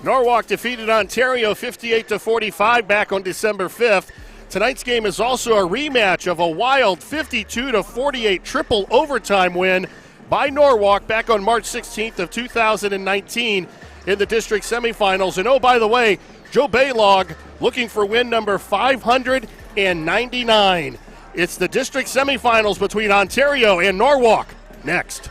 Norwalk defeated Ontario 58-45 back on December 5th. Tonight's game is also a rematch of a wild 52-48 triple overtime win by Norwalk back on March 16th of 2019 in the district semifinals. And oh, by the way, Joe Balogh looking for win number 599. It's the district semifinals between Ontario and Norwalk. Next.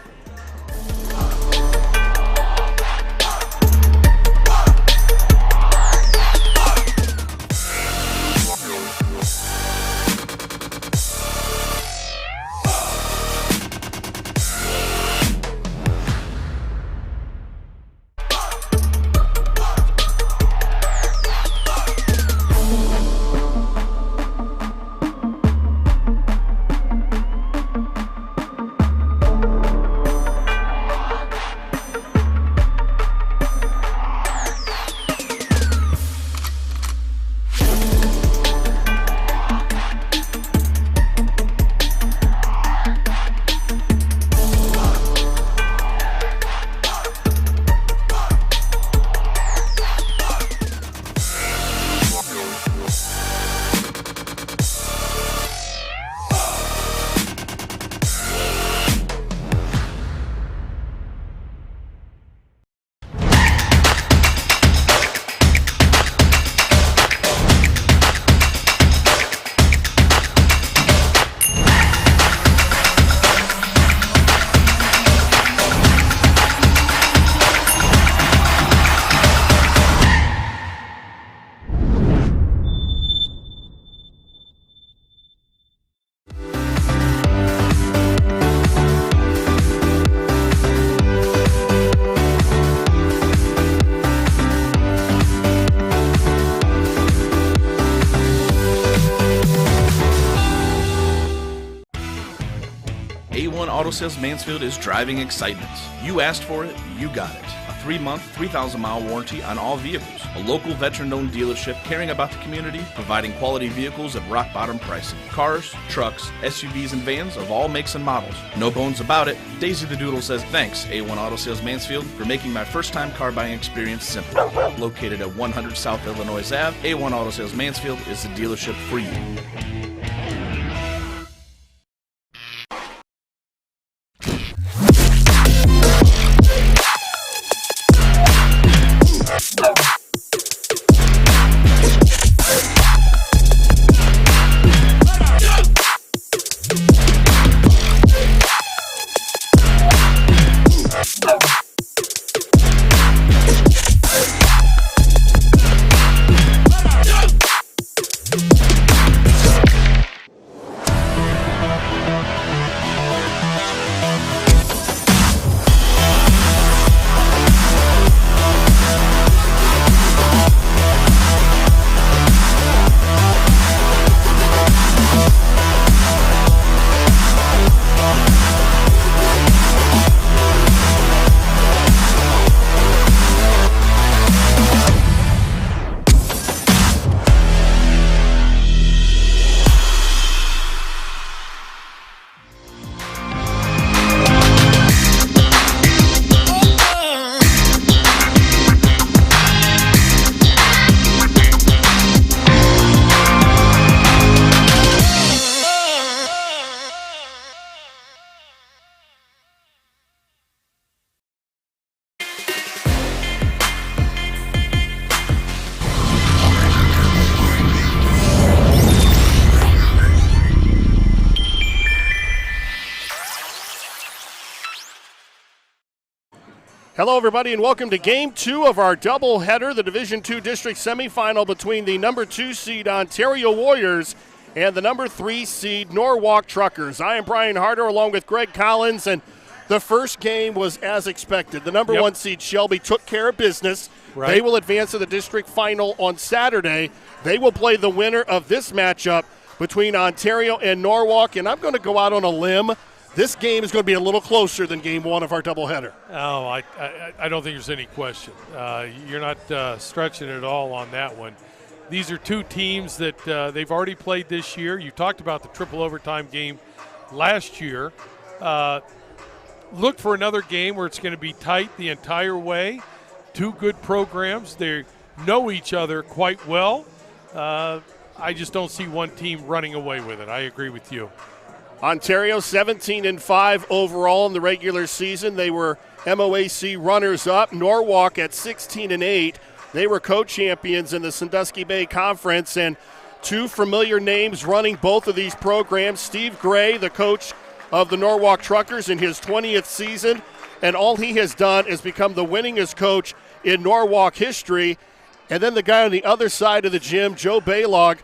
Auto Sales Mansfield is driving excitement. You asked for it, you got it. A 3-month, 3,000-mile warranty on all vehicles. A local veteran-owned dealership caring about the community, providing quality vehicles at rock-bottom pricing. Cars, trucks, SUVs, and vans of all makes and models. No bones about it. Daisy the Doodle says thanks, A1 Auto Sales Mansfield, for making my first-time car buying experience simple. Located at 100 South Illinois Ave, A1 Auto Sales Mansfield is the dealership for you. Hello, everybody, and welcome to Game 2 of our doubleheader, the Division II District Semifinal between the number 2 seed Ontario Warriors and the number 3 seed Norwalk Truckers. I am Brian Harter along with Gregg Collins, and the first game was as expected. The number 1 seed Shelby took care of business. Right. They will advance to the district final on Saturday. They will play the winner of this matchup between Ontario and Norwalk, and I'm going to go out on a limb. This game is going to be a little closer than Game 1 of our doubleheader. Oh, I don't think there's any question. You're not stretching it all on that one. These are two teams that they've already played this year. You talked about the triple overtime game last year. Look for another game where it's going to be tight the entire way. two good programs. They know each other quite well. I just don't see one team running away with it. I agree with you. Ontario 17-5 overall in the regular season. They were MOAC runners-up. Norwalk at 16-8. They were co-champions in the Sandusky Bay Conference, and two familiar names running both of these programs. Steve Gregg, the coach of the Norwalk Truckers in his 20th season, and all he has done is become the winningest coach in Norwalk history. And then the guy on the other side of the gym, Joe Balogh.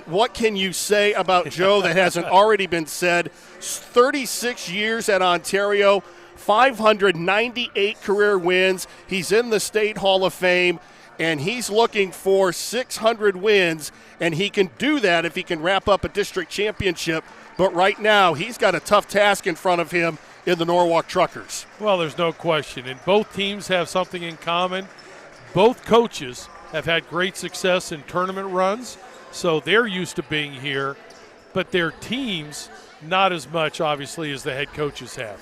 What can you say about Joe that hasn't already been said? 36 years at Ontario, 598 career wins. He's in the State Hall of Fame, and he's looking for 600 wins, and he can do that if he can wrap up a district championship. But right now, he's got a tough task in front of him in the Norwalk Truckers. Well, there's no question. And both teams have something in common. Both coaches have had great success in tournament runs, so they're used to being here. But their teams, not as much, obviously, as the head coaches have.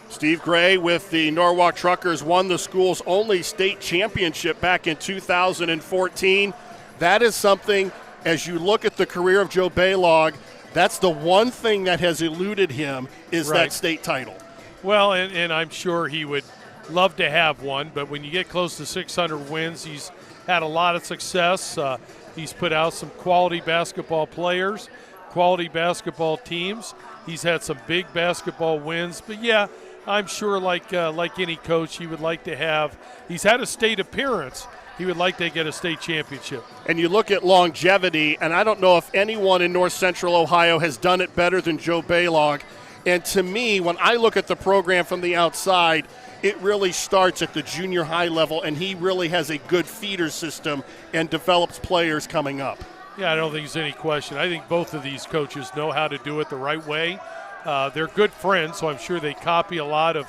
Steve Gregg with the Norwalk Truckers won the school's only state championship back in 2014. That is something, as you look at the career of Joe Balogh, that's the one thing that has eluded him is that state title. Well, and I'm sure he would love to have one, but when you get close to 600 wins, he's had a lot of success. He's put out some quality basketball players, quality basketball teams. He's had some big basketball wins. But, yeah, I'm sure like any coach, he would like to have – he's had a state appearance. He would like to get a state championship. And you look at longevity, and I don't know if anyone in North Central Ohio has done it better than Joe Balogh. And to me, when I look at the program from the outside, it really starts at the junior high level, and he really has a good feeder system and develops players coming up. Yeah, I don't think there's any question. I think both of these coaches know how to do it the right way. They're good friends, so I'm sure they copy a lot of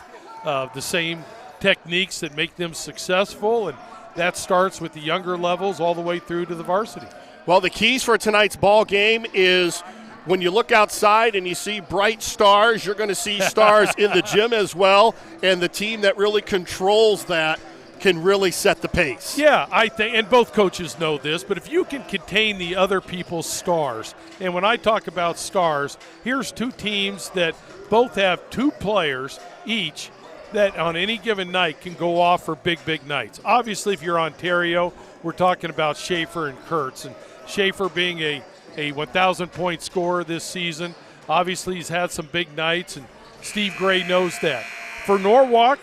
the same techniques that make them successful, and that starts with the younger levels all the way through to the varsity. Well, the keys for tonight's ball game is when you look outside and you see bright stars, you're going to see stars in the gym as well, and the team that really controls that can really set the pace. Yeah, I think, and both coaches know this, but if you can contain the other people's stars, and when I talk about stars, here's two teams that both have two players each that on any given night can go off for big, big nights. Obviously, if you're Ontario, we're talking about Schaefer and Kurtz, and Schaefer being a 1,000-point scorer this season. Obviously, he's had some big nights, and Steve Gregg knows that. For Norwalk,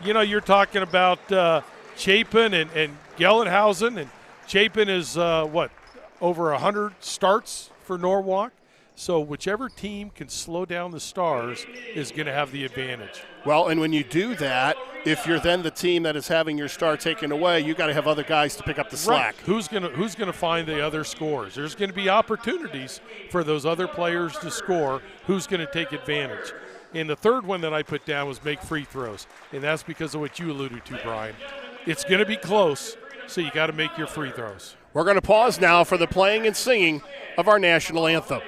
you know, you're talking about Chapin and Gellenhausen, and Chapin is, over 100 starts for Norwalk. So whichever team can slow down the Stars is going to have the advantage. Well, and when you do that, if you're then the team that is having your star taken away, you got to have other guys to pick up the slack. Right. Who's going to find the other scores? There's going to be opportunities for those other players to score. Who's going to take advantage? And the third one that I put down was make free throws, and that's because of what you alluded to, Brian. It's going to be close, so you got to make your free throws. We're going to pause now for the playing and singing of our national anthem.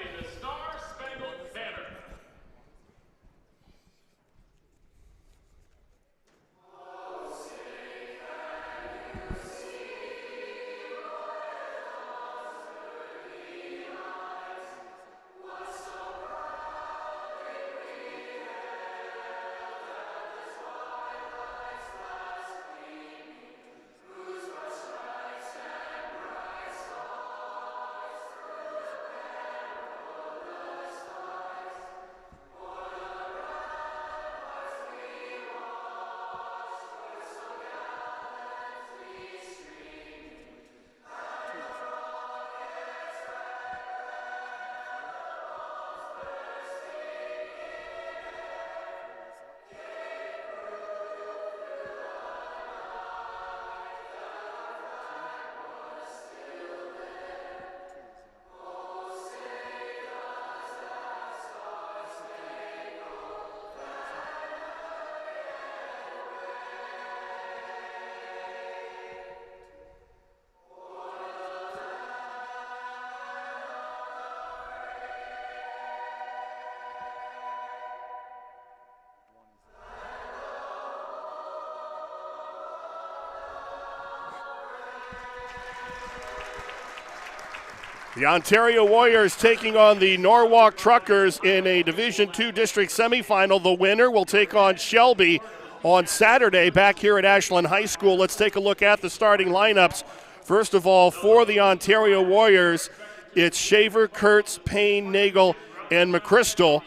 The Ontario Warriors taking on the Norwalk Truckers in a Division II district semifinal. The winner will take on Shelby on Saturday back here at Ashland High School. Let's take a look at the starting lineups. First of all, for the Ontario Warriors, it's Shaver, Kurtz, Payne, Nagel, and McChrystal.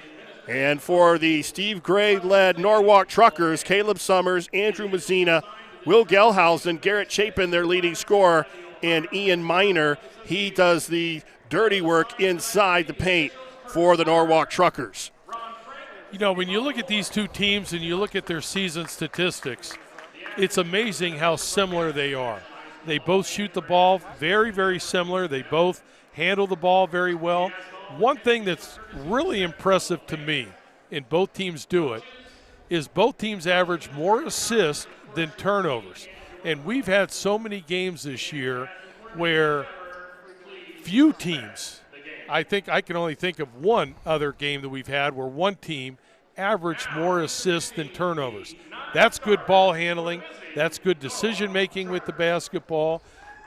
And for the Steve Gregg-led Norwalk Truckers, Caleb Summers, Andrew Mazzina, Will Gelhausen, Garrett Chapin, their leading scorer, and Ian Miner. He does the dirty work inside the paint for the Norwalk Truckers. You know, when you look at these two teams and you look at their season statistics, it's amazing how similar they are. They both shoot the ball very, very similar. They both handle the ball very well. One thing that's really impressive to me, and both teams do it, is both teams average more assists than turnovers. And we've had so many games this year where few teams, I think I can only think of one other game that we've had where one team averaged more assists than turnovers. That's good ball handling. That's good decision-making with the basketball.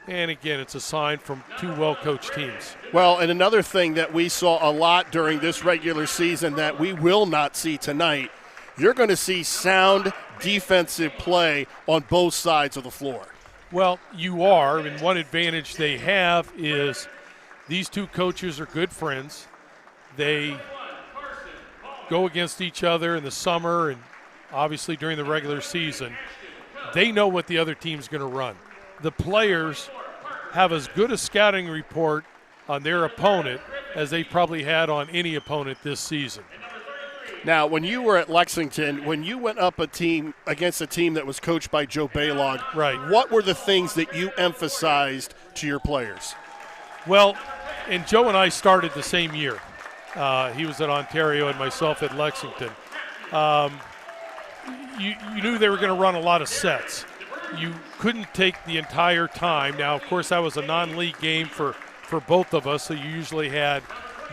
And, again, it's a sign from two well-coached teams. Well, and another thing that we saw a lot during this regular season that we will not see tonight, you're going to see sound defensive play on both sides of the floor. Well, you are, and one advantage they have is these two coaches are good friends. They go against each other in the summer and obviously during the regular season. They know what the other team's going to run. The players have as good a scouting report on their opponent as they probably had on any opponent this season. Now, when you were at Lexington, when you went up against a team that was coached by Joe Balogh, right, what were the things that you emphasized to your players? Well, and Joe and I started the same year. He was at Ontario and myself at Lexington. You knew they were going to run a lot of sets. You couldn't take the entire time. Now, of course, that was a non-league game for both of us, so you usually had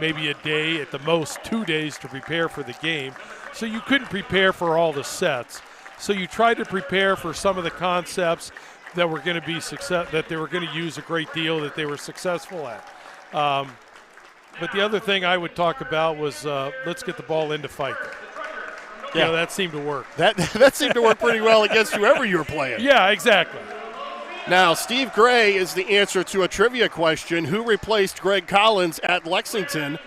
maybe a day, at the most 2 days, to prepare for the game. So you couldn't prepare for all the sets. So you tried to prepare for some of the concepts that were going to be that they were going to use a great deal, that they were successful at. But the other thing I would talk about was let's get the ball into fight. Yeah, you know, that seemed to work. That seemed to work pretty well against whoever you were playing. Yeah, exactly. Now, Steve Gray is the answer to a trivia question. Who replaced Greg Collins at Lexington?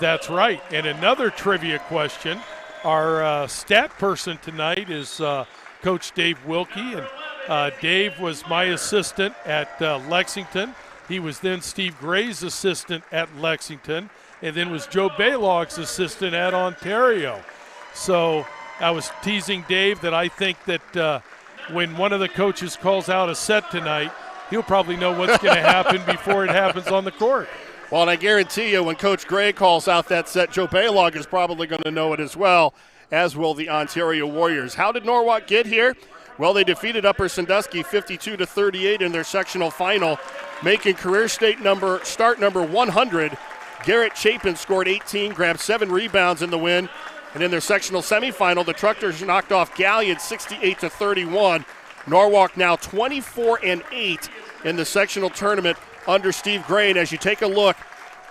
That's right. And another trivia question. Our stat person tonight is Coach Dave Wilkie. And Dave was my assistant at Lexington. He was then Steve Gray's assistant at Lexington. And then was Joe Balogh's assistant at Ontario. So I was teasing Dave that I think that when one of the coaches calls out a set tonight, he'll probably know what's going to happen before it happens on the court. Well, and I guarantee you when Coach Gray calls out that set, Joe Balogh is probably going to know it as well, as will the Ontario Warriors. How did Norwalk get here? Well, they defeated Upper Sandusky 52-38 in their sectional final, making career start number 100. Garrett Chapin scored 18, grabbed 7 rebounds in the win. And in their sectional semifinal, the Truckers knocked off Gallion 68-31. Norwalk now 24-8 in the sectional tournament under Steve Gray. And as you take a look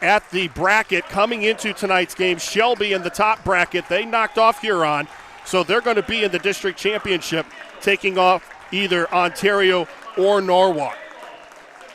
at the bracket coming into tonight's game, Shelby in the top bracket, they knocked off Huron. So they're going to be in the district championship, taking off either Ontario or Norwalk.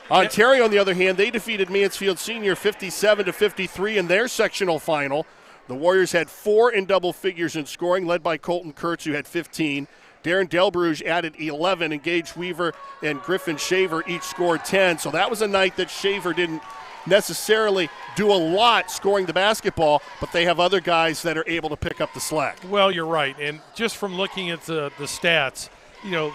Ontario, on the other hand, they defeated Mansfield Senior 57-53 in their sectional final. The Warriors had 4 in double figures in scoring, led by Colton Kurtz, who had 15. Darren Delbruge added 11, and Gage Weaver and Griffin Shaver each scored 10. So that was a night that Shaver didn't necessarily do a lot scoring the basketball, but they have other guys that are able to pick up the slack. Well, you're right. And just from looking at the stats, you know,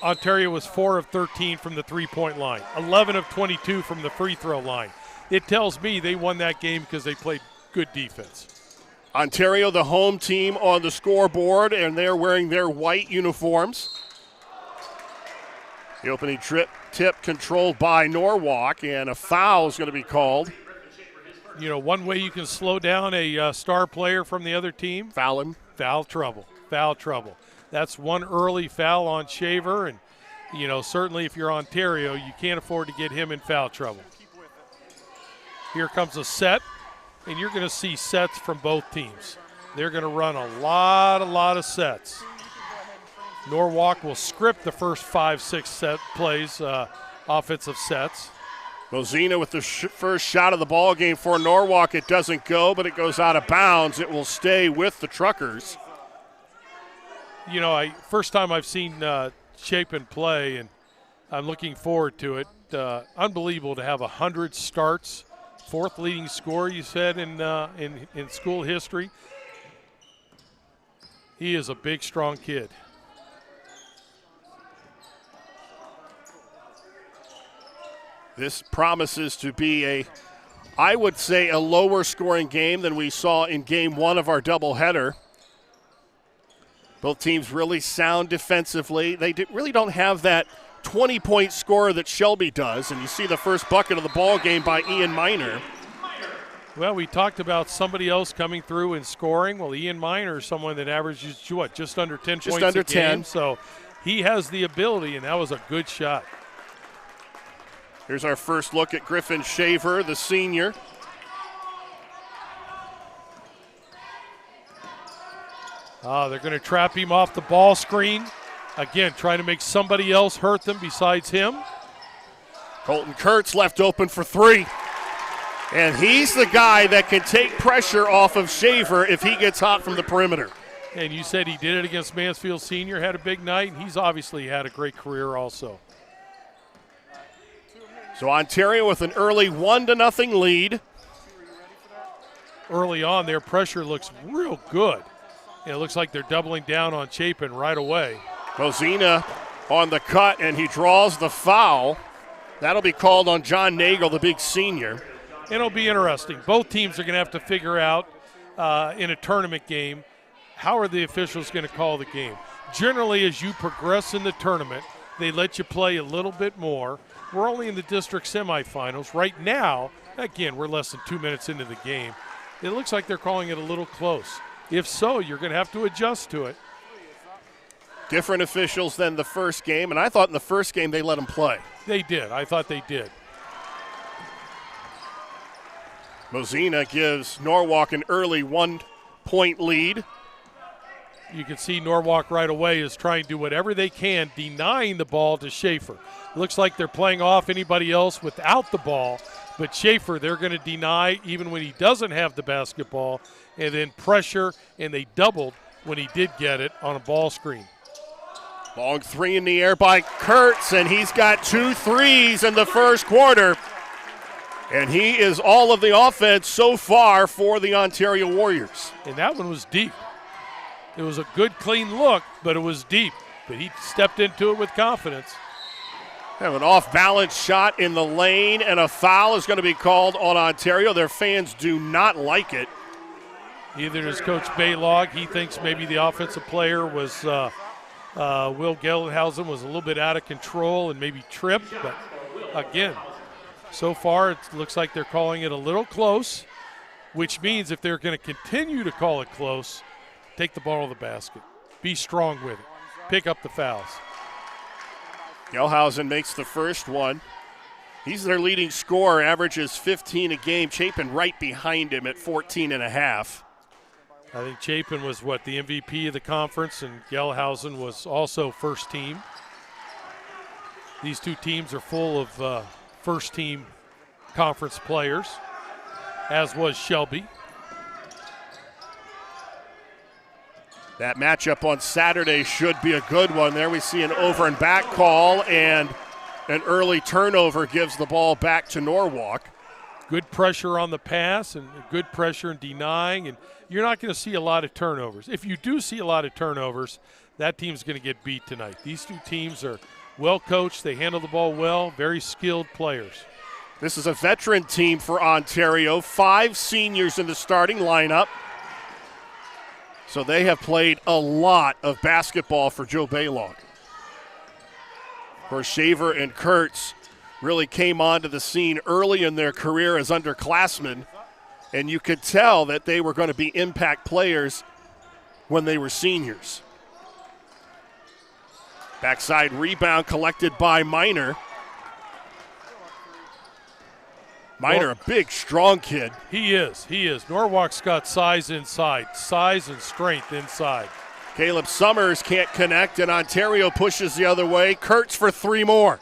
Ontario was 4 of 13 from the three-point line, 11 of 22 from the free throw line. It tells me they won that game because they played good defense. Ontario, the home team on the scoreboard, and they're wearing their white uniforms. The opening tip controlled by Norwalk, and a foul is going to be called. You know, one way you can slow down a star player from the other team? Foul him. Foul trouble. Foul trouble. That's one early foul on Shaver, and, you know, certainly if you're Ontario, you can't afford to get him in foul trouble. Here comes a set, and you're going to see sets from both teams. They're going to run a lot of sets. Norwalk will script the first 5-6 set plays, offensive sets. Mozina with the first shot of the ball game for Norwalk. It doesn't go, but it goes out of bounds. It will stay with the Truckers. You know, first time I've seen Chapin play, and I'm looking forward to it. Unbelievable to have 100 starts, fourth leading scorer, you said, in school history. He is a big, strong kid. This promises to be I would say, a lower scoring game than we saw in game one of our doubleheader. Both teams really sound defensively. They really don't have that 20-point scorer that Shelby does, and you see the first bucket of the ball game by Ian Miner. Well, we talked about somebody else coming through and scoring. Well, Ian Miner is someone that averages, just under 10 just points under a 10. game. So he has the ability, and that was a good shot. Here's our first look at Griffin Shaver, the senior. They're going to trap him off the ball screen. Again, trying to make somebody else hurt them besides him. Colton Kurtz left open for three. And he's the guy that can take pressure off of Shaver if he gets hot from the perimeter. And you said he did it against Mansfield Senior, had a big night, and he's obviously had a great career also. So Ontario with an early 1-0 lead. Early on, their pressure looks real good. It looks like they're doubling down on Chapin right away. Mozina on the cut, and he draws the foul. That'll be called on John Nagel, the big senior. It'll be interesting. Both teams are going to have to figure out in a tournament game, how are the officials going to call the game? Generally, as you progress in the tournament, they let you play a little bit more. We're only in the district semifinals. Right now, again, we're less than 2 minutes into the game. It looks like they're calling it a little close. If so, you're going to have to adjust to it. Different officials than the first game, and I thought in the first game they let them play. They did. I thought they did. Mozina gives Norwalk an early 1-point lead. You can see Norwalk right away is trying to do whatever they can, denying the ball to Schaefer. Looks like they're playing off anybody else without the ball, but Schaefer, they're going to deny even when he doesn't have the basketball, and then pressure, and they doubled when he did get it on a ball screen. Long three in the air by Kurtz, and he's got 2 threes in the first quarter. And he is all of the offense so far for the Ontario Warriors. And that one was deep. It was a good, clean look, but it was deep. But he stepped into it with confidence. Have an off-balance shot in the lane, and a foul is going to be called on Ontario. Their fans do not like it. Neither does Coach Balogh. He thinks maybe the offensive player was Will Gellenhausen was a little bit out of control and maybe tripped. But, again, so far it looks like they're calling it a little close, which means if they're going to continue to call it close, take the ball to the basket. Be strong with it. Pick up the fouls. Gellenhausen makes the first one. He's their leading scorer, averages 15 a game. Chapin right behind him at 14.5. I think Chapin was, the MVP of the conference, and Gellenhausen was also first team. These two teams are full of first-team conference players, as was Shelby. That matchup on Saturday should be a good one. There we see an over and back call, and an early turnover gives the ball back to Norwalk. Good pressure on the pass and good pressure in denying, and you're not going to see a lot of turnovers. If you do see a lot of turnovers, that team's going to get beat tonight. These two teams are well coached. They handle the ball well, very skilled players. This is a veteran team for Ontario. 5 seniors in the starting lineup. So they have played a lot of basketball for Joe Balogh. Of course, Shaver and Kurtz really came onto the scene early in their career as underclassmen, and you could tell that they were going to be impact players when they were seniors. Backside rebound collected by Miner. Minor, a big, strong kid. He is. Norwalk's got size inside, size and strength inside. Caleb Summers can't connect, and Ontario pushes the other way. Kurtz for 3 more.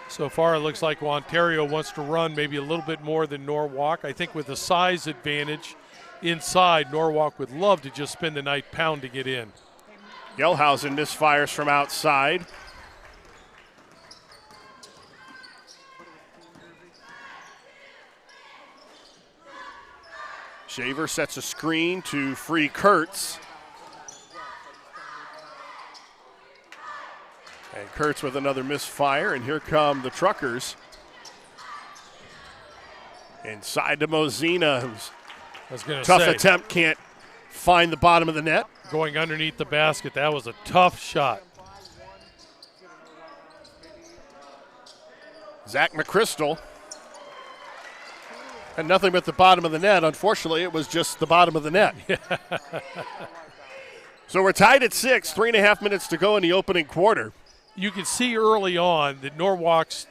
So far, it looks like Ontario wants to run maybe a little bit more than Norwalk. I think with the size advantage inside, Norwalk would love to just spend the night pounding it in. Gelhausen misfires from outside. Shaver sets a screen to free Kurtz. And Kurtz with another misfire, and here come the Truckers. Inside to Mozina, who's tough attempt, can't find the bottom of the net. Going underneath the basket, that was a tough shot. Zach McChrystal had nothing but the bottom of the net. Unfortunately, it was just the bottom of the net. So we're tied at 6, 3.5 minutes to go in the opening quarter. You can see early on that Norwalk's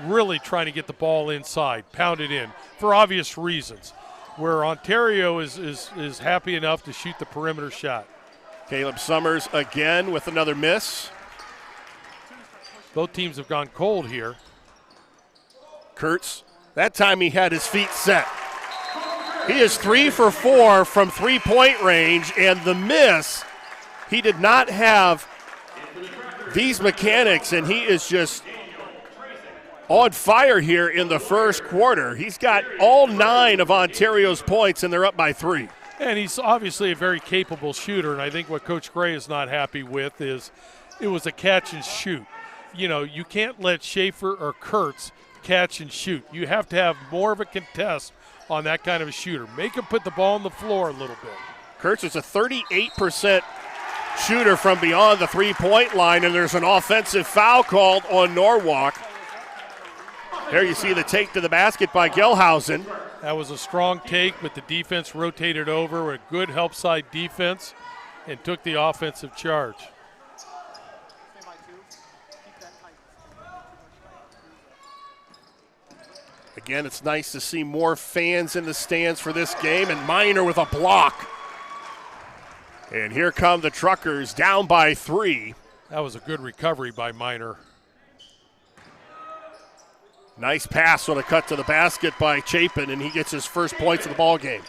really trying to get the ball inside, pound it in, for obvious reasons, where Ontario is happy enough to shoot the perimeter shot. Caleb Summers again with another miss. Both teams have gone cold here. Kurtz, that time he had his feet set. He is 3 for 4 from three-point range, and the miss, he did not have these mechanics, and he is just on fire here in the first quarter. He's got all 9 of Ontario's points, and they're up by 3. And he's obviously a very capable shooter, and I think what Coach Gregg is not happy with is it was a catch and shoot. You know, you can't let Schaefer or Kurtz catch and shoot. You have to have more of a contest on that kind of a shooter. Make him put the ball on the floor a little bit. Kurtz is a 38% shooter from beyond the three-point line, and there's an offensive foul called on Norwalk. There you see the take to the basket by Gelhausen. That was a strong take, but the defense rotated over with a good help side defense and took the offensive charge. Again, it's nice to see more fans in the stands for this game, and Minor with a block. And here come the Truckers down by 3. That was a good recovery by Minor. Nice pass on a cut to the basket by Chapin, and he gets his first points of the ball game.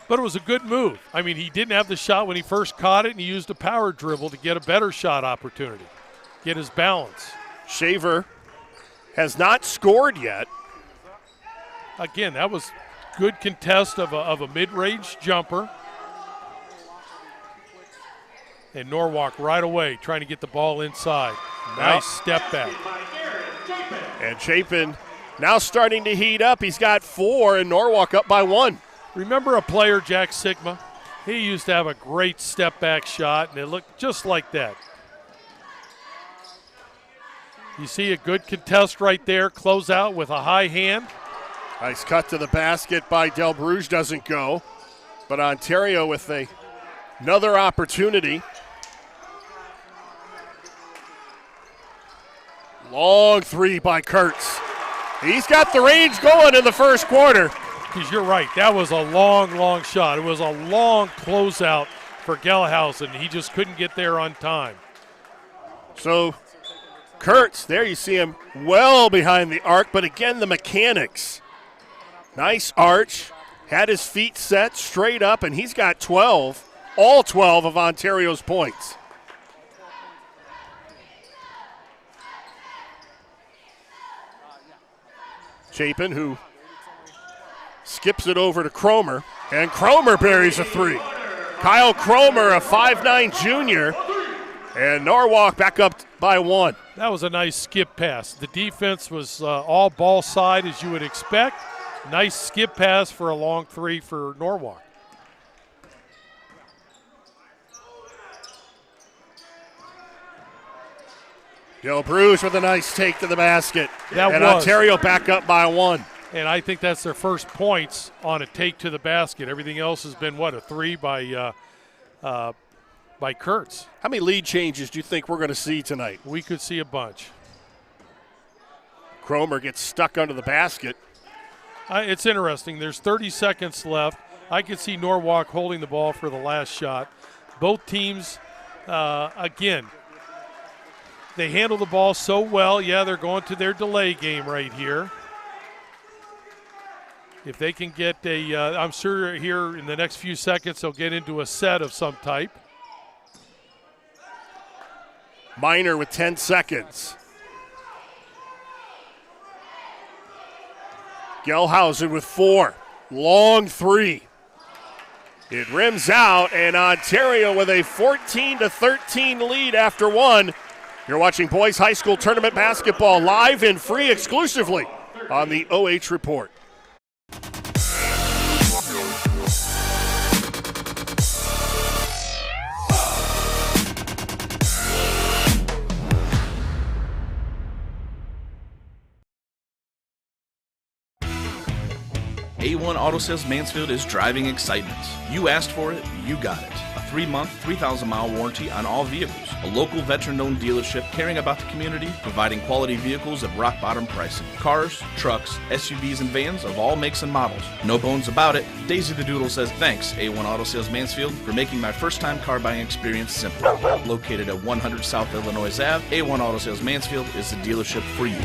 But it was a good move. I mean, he didn't have the shot when he first caught it, and he used a power dribble to get a better shot opportunity, get his balance. Shaver has not scored yet. Again, that was good contest of a mid-range jumper. And Norwalk right away trying to get the ball inside. Nice step back. And Chapin now starting to heat up. He's got 4, and Norwalk up by 1. Remember a player, Jack Sigma? He used to have a great step back shot, and it looked just like that. You see a good contest right there, close out with a high hand. Nice cut to the basket by Del Bruges, doesn't go. But Ontario with another opportunity. Long 3 by Kurtz. He's got the range going in the first quarter. Because you're right, that was a long shot. It was a long closeout for Gelhausen. He just couldn't get there on time. So Kurtz, there you see him well behind the arc, but again the mechanics. Nice arch, had his feet set straight up, and he's got 12, all 12 of Ontario's points. Chapin, who skips it over to Cromer, and Cromer buries a 3. Kyle Cromer, a 5'9 junior, and Norwalk back up by 1. That was a nice skip pass. The defense was all ball side as you would expect. Nice skip pass for a long 3 for Norwalk. Del Bruges with a nice take to the basket. And Ontario back up by 1. And I think that's their first points on a take to the basket. Everything else has been, a 3 by by Kurtz. How many lead changes do you think we're going to see tonight? We could see a bunch. Cromer gets stuck under the basket. It's interesting. There's 30 seconds left. I could see Norwalk holding the ball for the last shot. Both teams, again, they handle the ball so well. Yeah, they're going to their delay game right here. If they can get I'm sure here in the next few seconds they'll get into a set of some type. Minor with 10 seconds. Gelhausen with 4. Long 3. It rims out, and Ontario with a 14-13 lead after 1. You're watching Boys High School Tournament Basketball live and free exclusively on the OH Report. A1 Auto Sales Mansfield is driving excitement. You asked for it, you got it. A 3-month, 3,000-mile warranty on all vehicles. A local veteran-owned dealership caring about the community, providing quality vehicles at rock-bottom pricing. Cars, trucks, SUVs, and vans of all makes and models. No bones about it. Daisy the Doodle says thanks, A1 Auto Sales Mansfield, for making my first-time car buying experience simple. Located at 100 South Illinois Ave, A1 Auto Sales Mansfield is the dealership for you.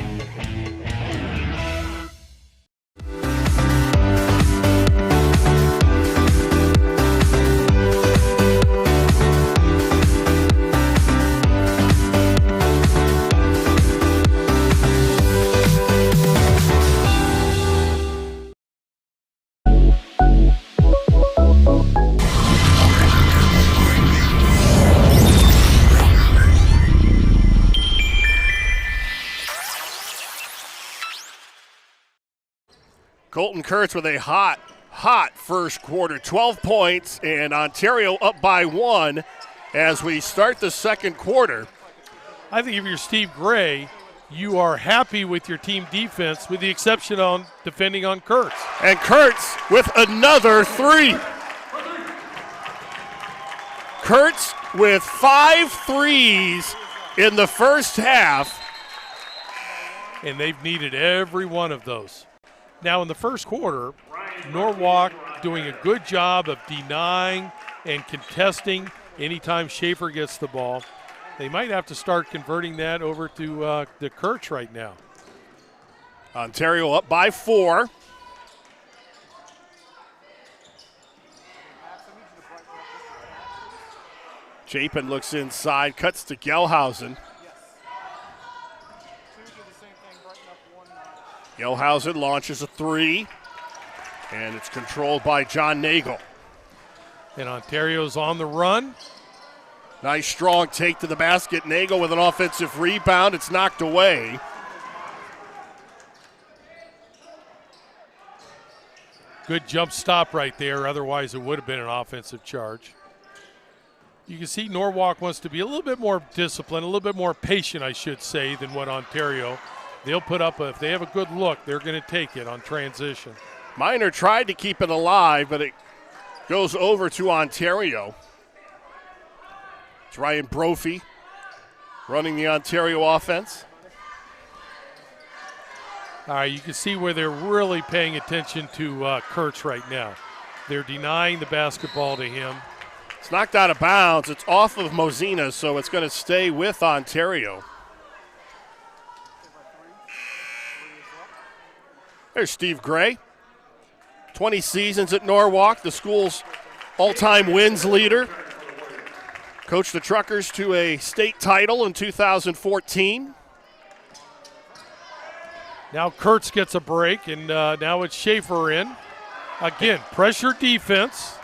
Colton Kurtz with a hot first quarter. 12 points, and Ontario up by 1 as we start the second quarter. I think if you're Steve Gregg, you are happy with your team defense with the exception on defending on Kurtz. And Kurtz with another 3. Kurtz with 5 threes in the first half. And they've needed every one of those. Now in the first quarter, Norwalk doing a good job of denying and contesting anytime Schaefer gets the ball. They might have to start converting that over to the Kurtz right now. Ontario up by 4. Chapin looks inside, cuts to Gelhausen. Gelhausen launches a 3, and it's controlled by John Nagel. And Ontario's on the run. Nice strong take to the basket. Nagel with an offensive rebound. It's knocked away. Good jump stop right there. Otherwise, it would have been an offensive charge. You can see Norwalk wants to be a little bit more disciplined, a little bit more patient, I should say, than what Ontario. They'll put up, if they have a good look, they're going to take it on transition. Minor tried to keep it alive, but it goes over to Ontario. It's Ryan Brophy running the Ontario offense. All right, you can see where they're really paying attention to Kurtz right now. They're denying the basketball to him. It's knocked out of bounds. It's off of Mosina, so it's going to stay with Ontario. There's Steve Gray. 20 seasons at Norwalk, the school's all-time wins leader. Coached the Truckers to a state title in 2014. Now Kurtz gets a break, and now it's Schaefer in. Again, pressure defense.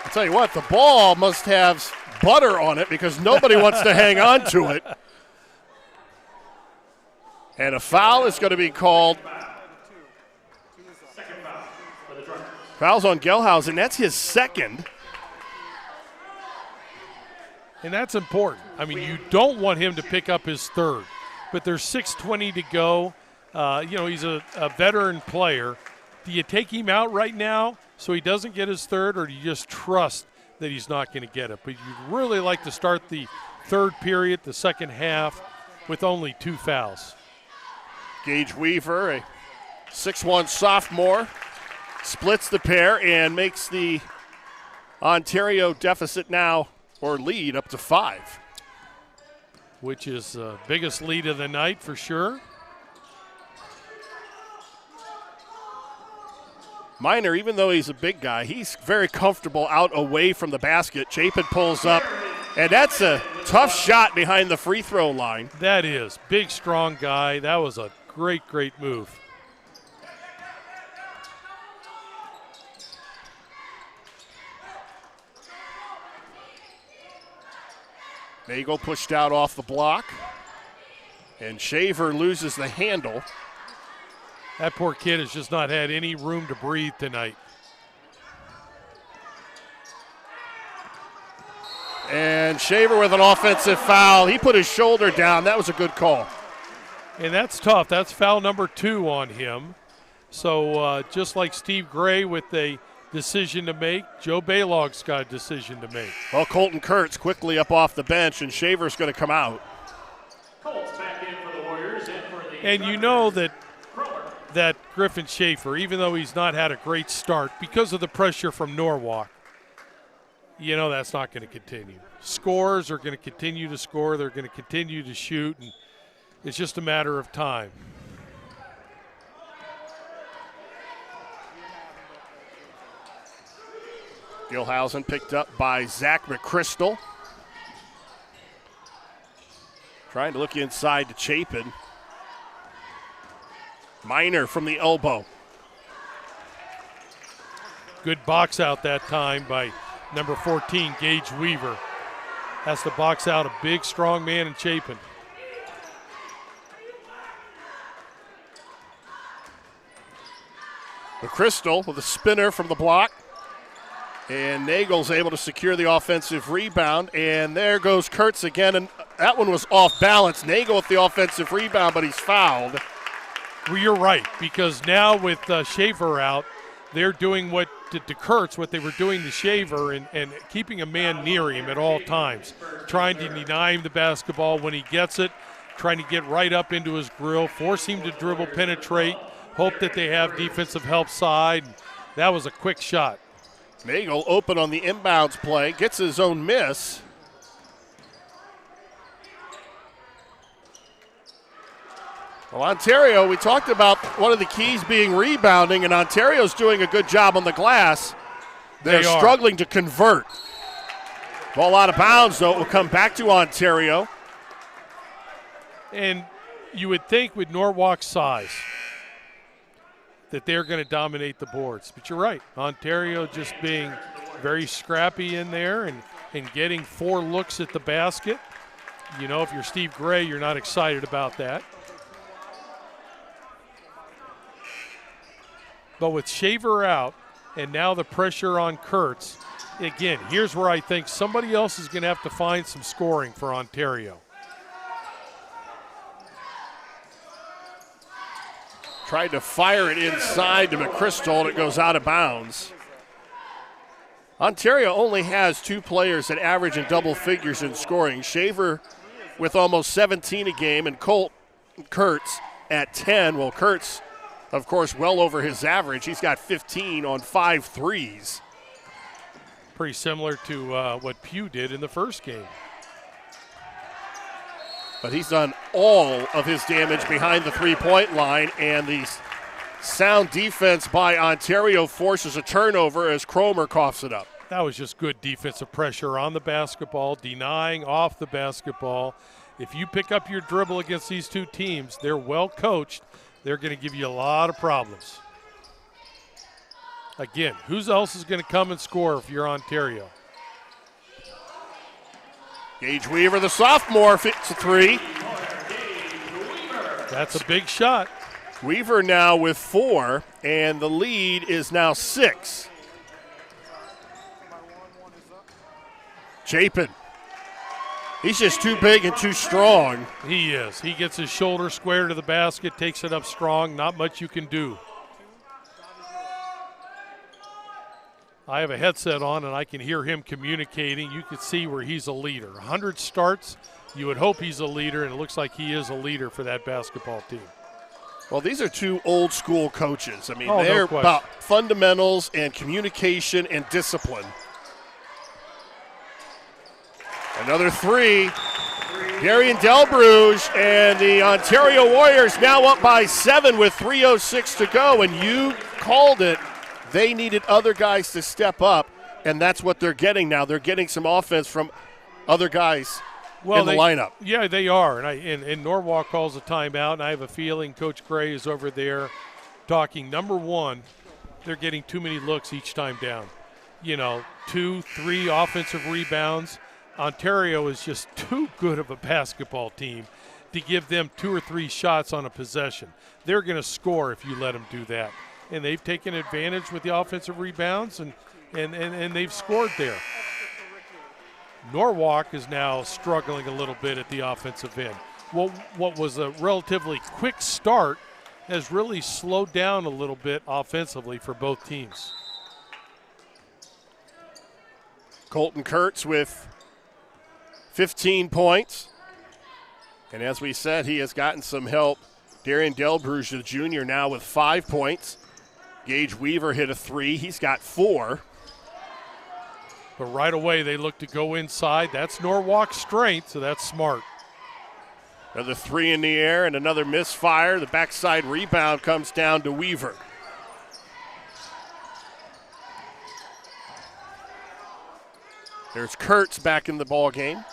I'll tell you what, the ball must have butter on it because nobody wants to hang on to it. And a foul is going to be called. Foul's on Gelhausen. That's his second. And that's important. I mean, you don't want him to pick up his third. But there's 6:20 to go. He's a veteran player. Do you take him out right now so he doesn't get his third, or do you just trust that he's not going to get it. But you'd really like to start the third period, the second half, with only 2 fouls. Gage Weaver, a 6'1 sophomore, splits the pair and makes the Ontario deficit now, or lead, up to 5. Which is the biggest lead of the night for sure. Miner, even though he's a big guy, he's very comfortable out away from the basket. Chapin pulls up, and that's a tough shot behind the free throw line. That is. Big, strong guy. That was a great, great move. Nagel pushed out off the block, and Shaver loses the handle. That poor kid has just not had any room to breathe tonight. And Shaver with an offensive foul. He put his shoulder down. That was a good call. And that's tough. That's foul number 2 on him. So just like Steve Gray with a decision to make, Joe Balogh's got a decision to make. Well, Colton Kurtz quickly up off the bench, and Shaver's going to come out. Colts back in for the Warriors and for the And you know that Griffin Schaefer, even though he's not had a great start because of the pressure from Norwalk, you know that's not going to continue. Scorers are going to continue to score. They're going to continue to shoot, and it's just a matter of time. Gilhausen picked up by Zach McChrystal. Trying to look inside to Chapin. Miner from the elbow. Good box out that time by number 14, Gage Weaver. Has to box out a big, strong man in Chapin. McChrystal with a spinner from the block. And Nagel's able to secure the offensive rebound. And there goes Kurtz again. And that one was off balance. Nagel with the offensive rebound, but he's fouled. Well, you're right, because now with Shaver out, they're doing what to Kurtz, what they were doing to Shaver, and keeping a man near him at all times, trying to deny him the basketball when he gets it, trying to get right up into his grill, force him to dribble, penetrate, hope that they have defensive help side. That was a quick shot. Nagel open on the inbounds play, gets his own miss. Well, Ontario, we talked about one of the keys being rebounding, and Ontario's doing a good job on the glass. They're struggling to convert. Ball out of bounds, though. It will come back to Ontario. And you would think with Norwalk's size that they're going to dominate the boards. But you're right. Ontario just being very scrappy in there and getting 4 looks at the basket. You know, if you're Steve Gray, you're not excited about that. But with Shaver out and now the pressure on Kurtz, again, here's where I think somebody else is going to have to find some scoring for Ontario. Tried to fire it inside to McChrystal, and it goes out of bounds. Ontario only has 2 players that average in double figures in scoring. Shaver with almost 17 a game, and Kurtz at 10. Well, Kurtz, of course, well over his average. He's got 15 on 5 threes. Pretty similar to what Pugh did in the first game. But he's done all of his damage behind the three-point line, and the sound defense by Ontario forces a turnover as Cromer coughs it up. That was just good defensive pressure on the basketball, denying off the basketball. If you pick up your dribble against these 2 teams, they're well coached. They're going to give you a lot of problems. Again, who else is going to come and score if you're Ontario? Gage Weaver, the sophomore, hits a 3. That's a big shot. Weaver now with 4, and the lead is now 6. Chapin. He's just too big and too strong. He is. He gets his shoulder square to the basket, takes it up strong. Not much you can do. I have a headset on, and I can hear him communicating. You can see where he's a leader. 100 starts, you would hope he's a leader, and it looks like he is a leader for that basketball team. Well, these are two old-school coaches. I mean, no they're question. about fundamentals and communication and discipline. Another three. Darian Delbruge and the Ontario Warriors now up by 7 with 3:06 to go, and you called it. They needed other guys to step up, and that's what they're getting now. They're getting some offense from other guys in the lineup. Yeah, they are, and Norwalk calls a timeout, and I have a feeling Coach Gregg is over there talking. Number one, they're getting too many looks each time down. 2, 3 offensive rebounds. Ontario is just too good of a basketball team to give them 2 or 3 shots on a possession. They're going to score if you let them do that. And they've taken advantage with the offensive rebounds, and they've scored there. Norwalk is now struggling a little bit at the offensive end. What was a relatively quick start has really slowed down a little bit offensively for both teams. Colton Kurtz with 15 points. And as we said, he has gotten some help. Darian Delbruge, the junior, now with 5 points. Gage Weaver hit a 3. He's got 4. But right away they look to go inside. That's Norwalk's strength, so that's smart. Another 3 in the air and another misfire. The backside rebound comes down to Weaver. There's Kurtz back in the ball game.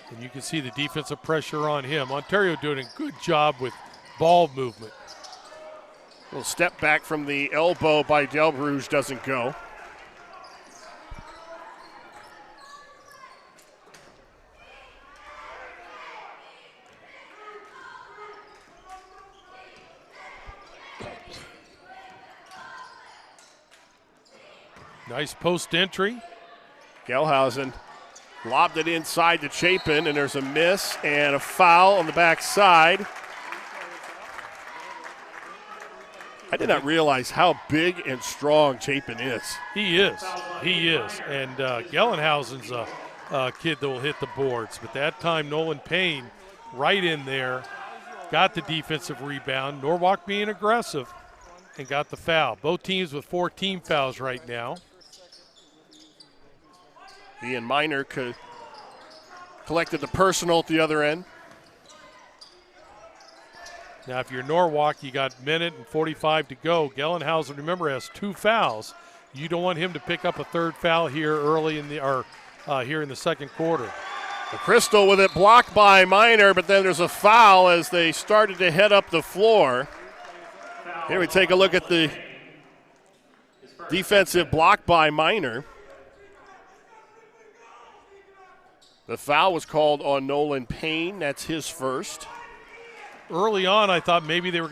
And you can see the defensive pressure on him. Ontario doing a good job with ball movement. A little step back from the elbow by Delbruge doesn't go. Nice post entry. Gelhausen lobbed it inside to Chapin, and there's a miss and a foul on the backside. I did not realize how big and strong Chapin is. He is. And Gellenhausen's a kid that will hit the boards. But that time, Nolan Payne right in there, got the defensive rebound. Norwalk being aggressive and got the foul. Both teams with 4 team fouls right now. Ian Miner collected the personal at the other end. Now, if you're Norwalk, you got minute and 45 to go. Gellenhausen, remember, has 2 fouls. You don't want him to pick up a 3rd foul here early in the here in the second quarter. The Crystal with it blocked by Miner, but then there's a foul as they started to head up the floor. Here we take a look at the defensive block by Miner. The foul was called on Nolan Payne. That's his first. Early on, I thought maybe the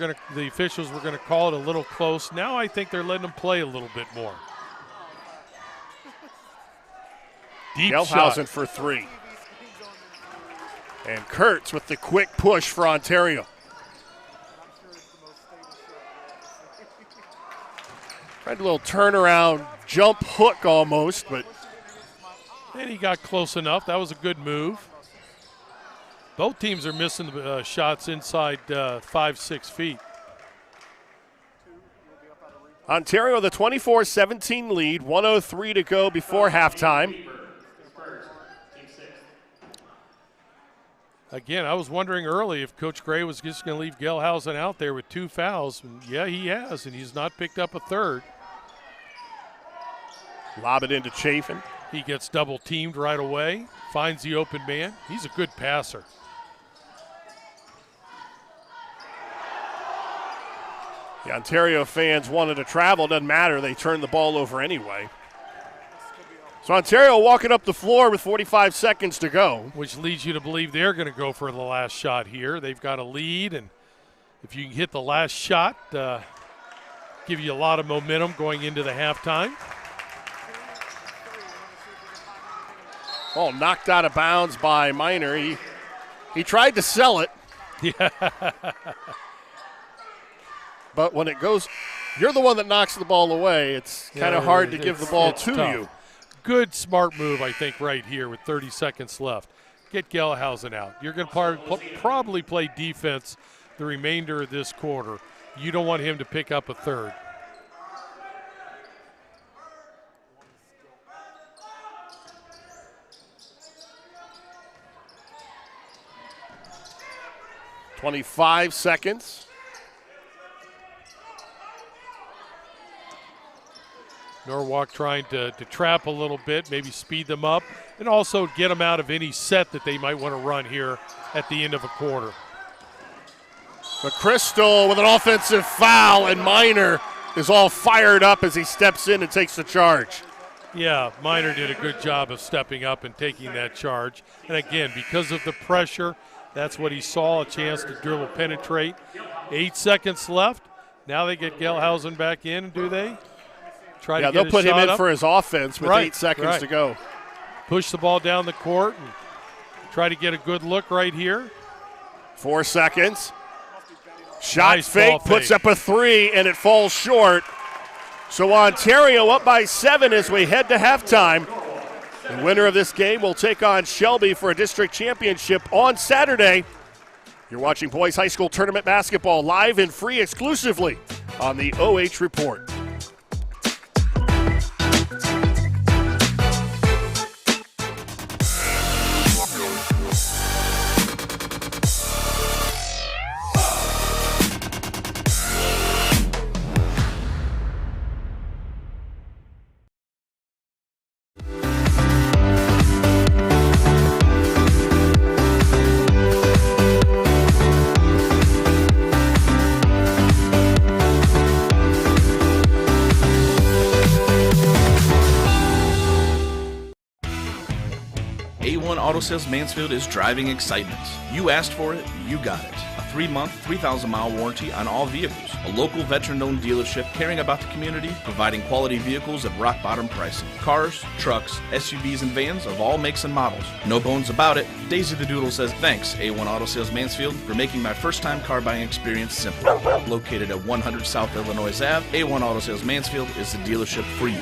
officials were going to call it a little close. Now I think they're letting them play a little bit more. Deep Gelhausen shot for 3. And Kurtz with the quick push for Ontario. Tried a little turnaround jump hook almost, but. And he got close enough. That was a good move. Both teams are missing the shots inside 5-6 feet. Ontario with a 24-17 lead, 1:03 to go before halftime. Again, I was wondering early if Coach Gregg was just going to leave Gelhausen out there with 2 fouls. And yeah, he has, and he's not picked up a 3rd. Lob it into Chafin. He gets double teamed right away, finds the open man. He's a good passer. The Ontario fans wanted to travel. Doesn't matter. They turned the ball over anyway. So Ontario walking up the floor with 45 seconds to go. Which leads you to believe they're going to go for the last shot here. They've got a lead, and if you can hit the last shot, give you a lot of momentum going into the halftime. Oh, knocked out of bounds by Miner. He tried to sell it. Yeah. But when it goes You're the one that knocks the ball away. It's kind of hard to give the ball to tough. you. Good, smart move, I think, right here with 30 seconds left. Get Gelhausen out. You're going to probably play defense the remainder of this quarter. You don't want him to pick up a third. .25 seconds. Norwalk trying to trap a little bit, maybe speed them up, and also get them out of any set that they might want to run here at the end of a quarter. McChrystal with an offensive foul, and Miner is all fired up as he steps in and takes the charge. Yeah, Miner did a good job of stepping up and taking that charge. And again, because of the pressure, that's what he saw, a chance to dribble penetrate. 8 seconds left. Now they get Gelhausen back in, do they? They'll put him in for his offense with 8 seconds to go. Push the ball down the court and try to get a good look right here. 4 seconds. Shot fake, puts up a 3, and it falls short. So Ontario up by 7 as we head to halftime. The winner of this game will take on Shelby for a district championship on Saturday. You're watching Boys High School Tournament Basketball live and free exclusively on the OH Report. A1 Auto Sales Mansfield is driving excitement. You asked for it, you got it. A 3-month, 3,000-mile warranty on all vehicles. A local veteran-owned dealership caring about the community, providing quality vehicles at rock-bottom pricing. Cars, trucks, SUVs, and vans of all makes and models. No bones about it. Daisy the Doodle says, thanks, A1 Auto Sales Mansfield, for making my first-time car buying experience simple. Located at 100 South Illinois Ave, A1 Auto Sales Mansfield is the dealership for you.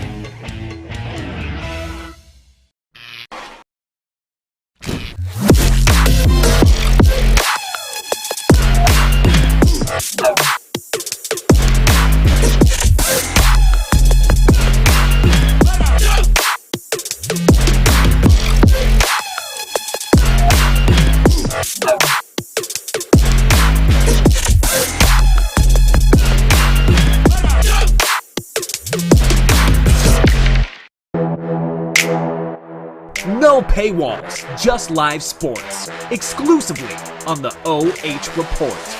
No paywalls, just live sports, exclusively on the OH Report.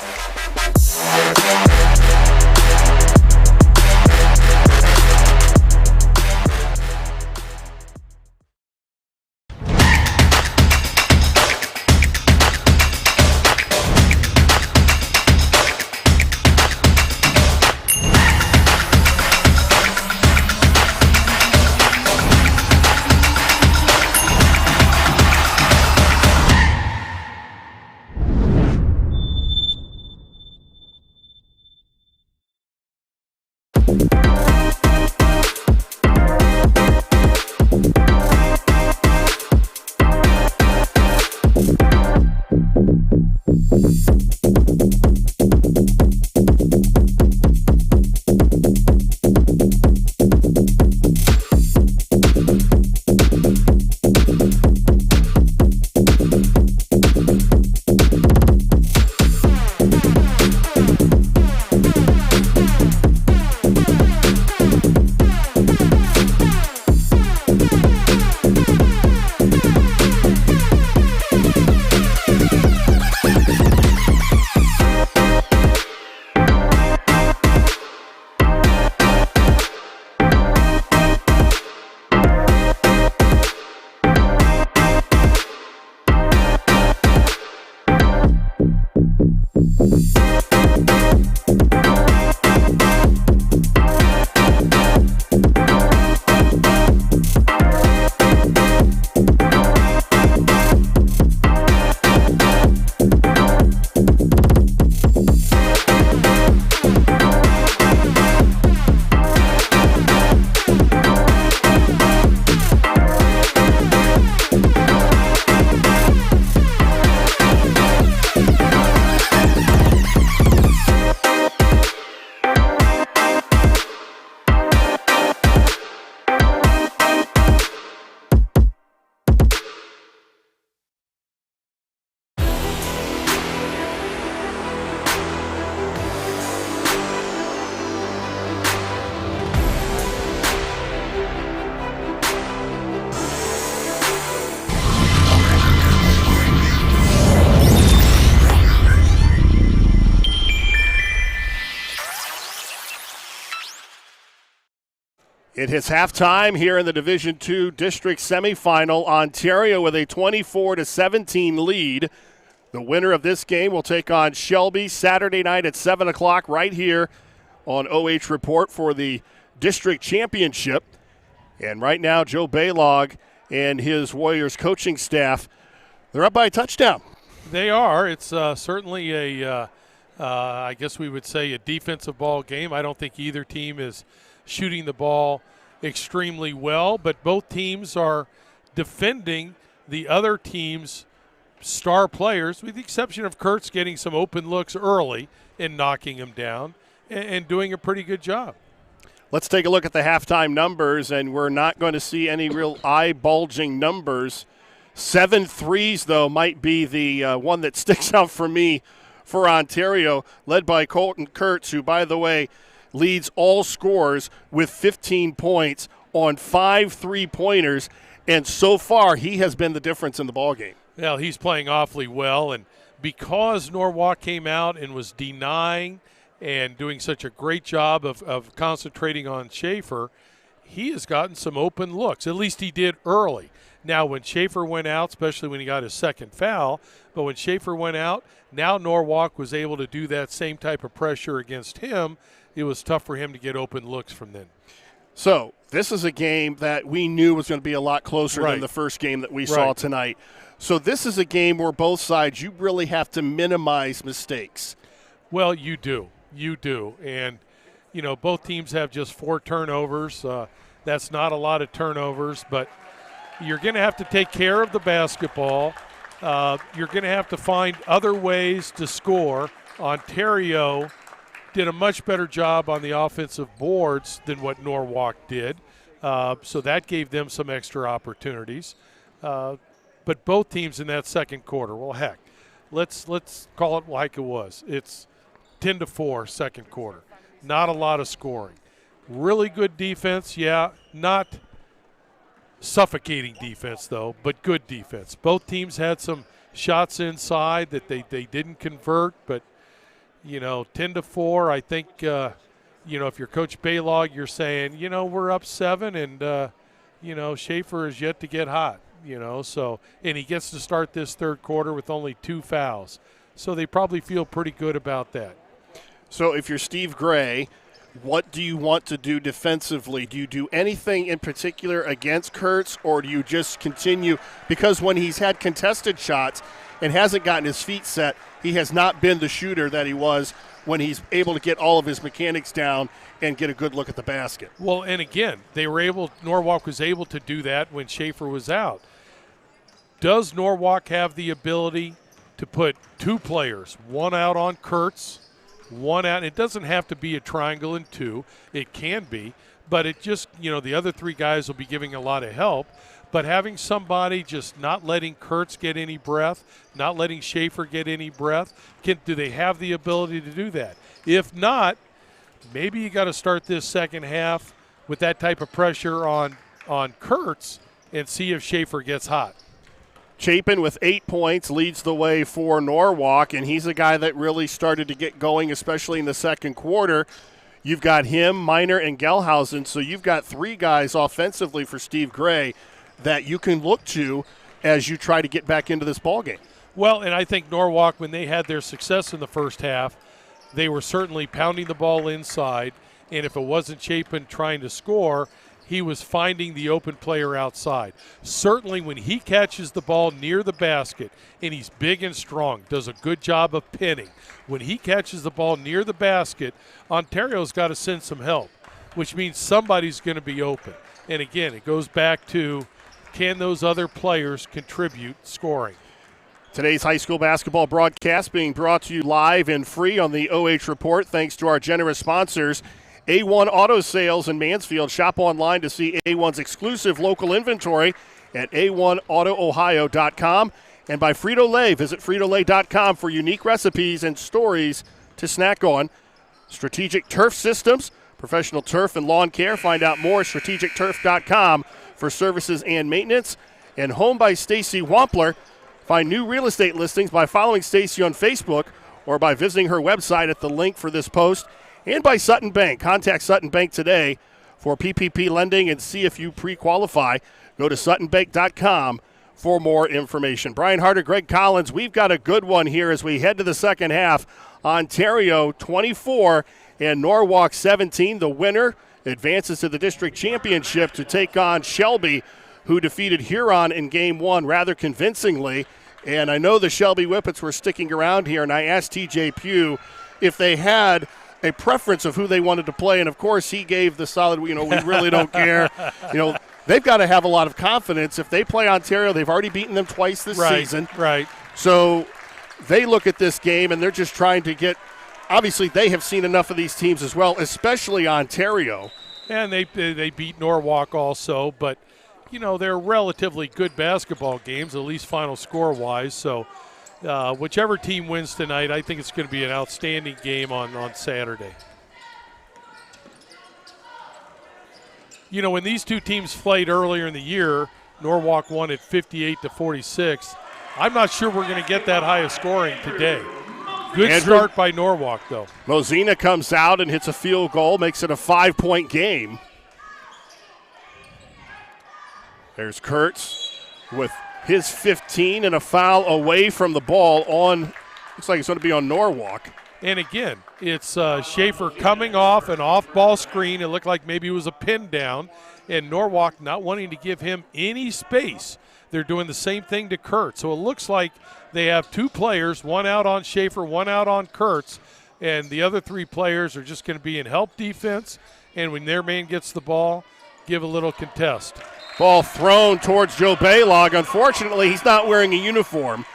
It is halftime here in the Division II District Semifinal. Ontario with a 24-17 lead. The winner of this game will take on Shelby Saturday night at 7 o'clock right here on OH Report for the district championship. And right now, Joe Balogh and his Warriors coaching staff, they're up by a touchdown. They are. It's certainly I guess we would say, a defensive ball game. I don't think either team is shooting the ball extremely well, but both teams are defending the other team's star players, with the exception of Kurtz getting some open looks early and knocking him down and doing a pretty good job. Let's take a look at the halftime numbers, and we're not going to see any real eye-bulging numbers. 7 threes, though, might be the one that sticks out for me for Ontario, led by Colton Kurtz, who, by the way, leads all scorers with 15 points on 5 3-pointers, and so far he has been the difference in the ballgame. Well, he's playing awfully well, and because Norwalk came out and was denying and doing such a great job of concentrating on Schaefer, he has gotten some open looks. At least he did early. Now, when Schaefer went out, especially when he got his second foul, but when Schaefer went out, now Norwalk was able to do that same type of pressure against him. It was tough for him to get open looks from then. So this is a game that we knew was going to be a lot closer Right. than the first game that we saw tonight. So this is a game where both sides, you really have to minimize mistakes. Well, you do. You do. And, you know, both teams have just 4 turnovers. That's not a lot of turnovers, but you're going to have to take care of the basketball. You're going to have to find other ways to score. Ontario did a much better job on the offensive boards than what Norwalk did, so that gave them some extra opportunities. But both teams in that second quarter, well, heck, let's call it like it was. It's 10-4 second quarter. Not a lot of scoring. Really good defense, yeah, not suffocating defense, though, but good defense. Both teams had some shots inside that they didn't convert, but, you know, 10-4, I think, you know, if you're Coach Balogh, you're saying, you know, we're up 7 and, you know, Schaefer is yet to get hot, you know, so, and he gets to start this third quarter with only 2 fouls. So they probably feel pretty good about that. So if you're Steve Gregg, what do you want to do defensively? Do you do anything in particular against Kurtz, or do you just continue? Because when he's had contested shots and hasn't gotten his feet set, he has not been the shooter that he was when he's able to get all of his mechanics down and get a good look at the basket. Well, and again, Norwalk was able to do that when Schaefer was out. Does Norwalk have the ability to put 2 players, one out on Kurtz, one out? It doesn't have to be a triangle and 2. It can be, but it just, you know, the other 3 guys will be giving a lot of help. But having somebody just not letting Kurtz get any breath, not letting Schaefer get any breath, do they have the ability to do that? If not, maybe you got to start this second half with that type of pressure on Kurtz and see if Schaefer gets hot. Chapin with 8 points leads the way for Norwalk, and he's a guy that really started to get going, especially in the second quarter. You've got him, Miner, and Gelhausen, so you've got 3 guys offensively for Steve Gregg that you can look to as you try to get back into this ballgame. Well, and I think Norwalk, when they had their success in the first half, they were certainly pounding the ball inside, and if it wasn't Chapin trying to score, he was finding the open player outside. Certainly when he catches the ball near the basket, and he's big and strong, does a good job of pinning. When he catches the ball near the basket, Ontario's got to send some help, which means somebody's going to be open. And again, it goes back to, can those other players contribute scoring? Today's high school basketball broadcast being brought to you live and free on the OH Report, thanks to our generous sponsors, A1 Auto Sales in Mansfield. Shop online to see A1's exclusive local inventory at a1autoohio.com. And by Frito-Lay, visit Frito-Lay.com for unique recipes and stories to snack on. Strategic Turf Systems, professional turf and lawn care. Find out more at strategicturf.com for services and maintenance. And Home by Stacy Wampler. Find new real estate listings by following Stacy on Facebook or by visiting her website at the link for this post. And by Sutton Bank. Contact Sutton Bank today for PPP lending and see if you pre-qualify. Go to suttonbank.com for more information. Brian Harter, Gregg Collins, we've got a good one here as we head to the second half. Ontario 24 and Norwalk 17. The winner advances to the district championship to take on Shelby, who defeated Huron in game one rather convincingly. And I know the Shelby Whippets were sticking around here, and I asked TJ Pugh if they had a preference of who they wanted to play, and of course he gave the solid, we really don't care. They've got to have a lot of confidence. If they play Ontario, they've already beaten them twice this season. Right. So they look at this game, and they're just trying to get – obviously they have seen enough of these teams as well, especially Ontario. And they beat Norwalk also, but, they're relatively good basketball games, at least final score-wise. So whichever team wins tonight, I think it's going to be an outstanding game on Saturday. When these two teams played earlier in the year, Norwalk won at 58-46. I'm not sure we're going to get that high of scoring today. Good start by Norwalk, though. Mosina comes out and hits a field goal, makes it a 5-point game. There's Kurtz with his 15 and a foul away from the ball on, looks like it's going to be on Norwalk. And again, it's Schaefer coming off an off-ball screen. It looked like maybe it was a pin down, and Norwalk not wanting to give him any space. They're doing the same thing to Kurtz. So it looks like they have two players, one out on Schaefer, one out on Kurtz, and the other three players are just going to be in help defense, and when their man gets the ball, give a little contest. Ball thrown towards Joe Balogh. Unfortunately, he's not wearing a uniform.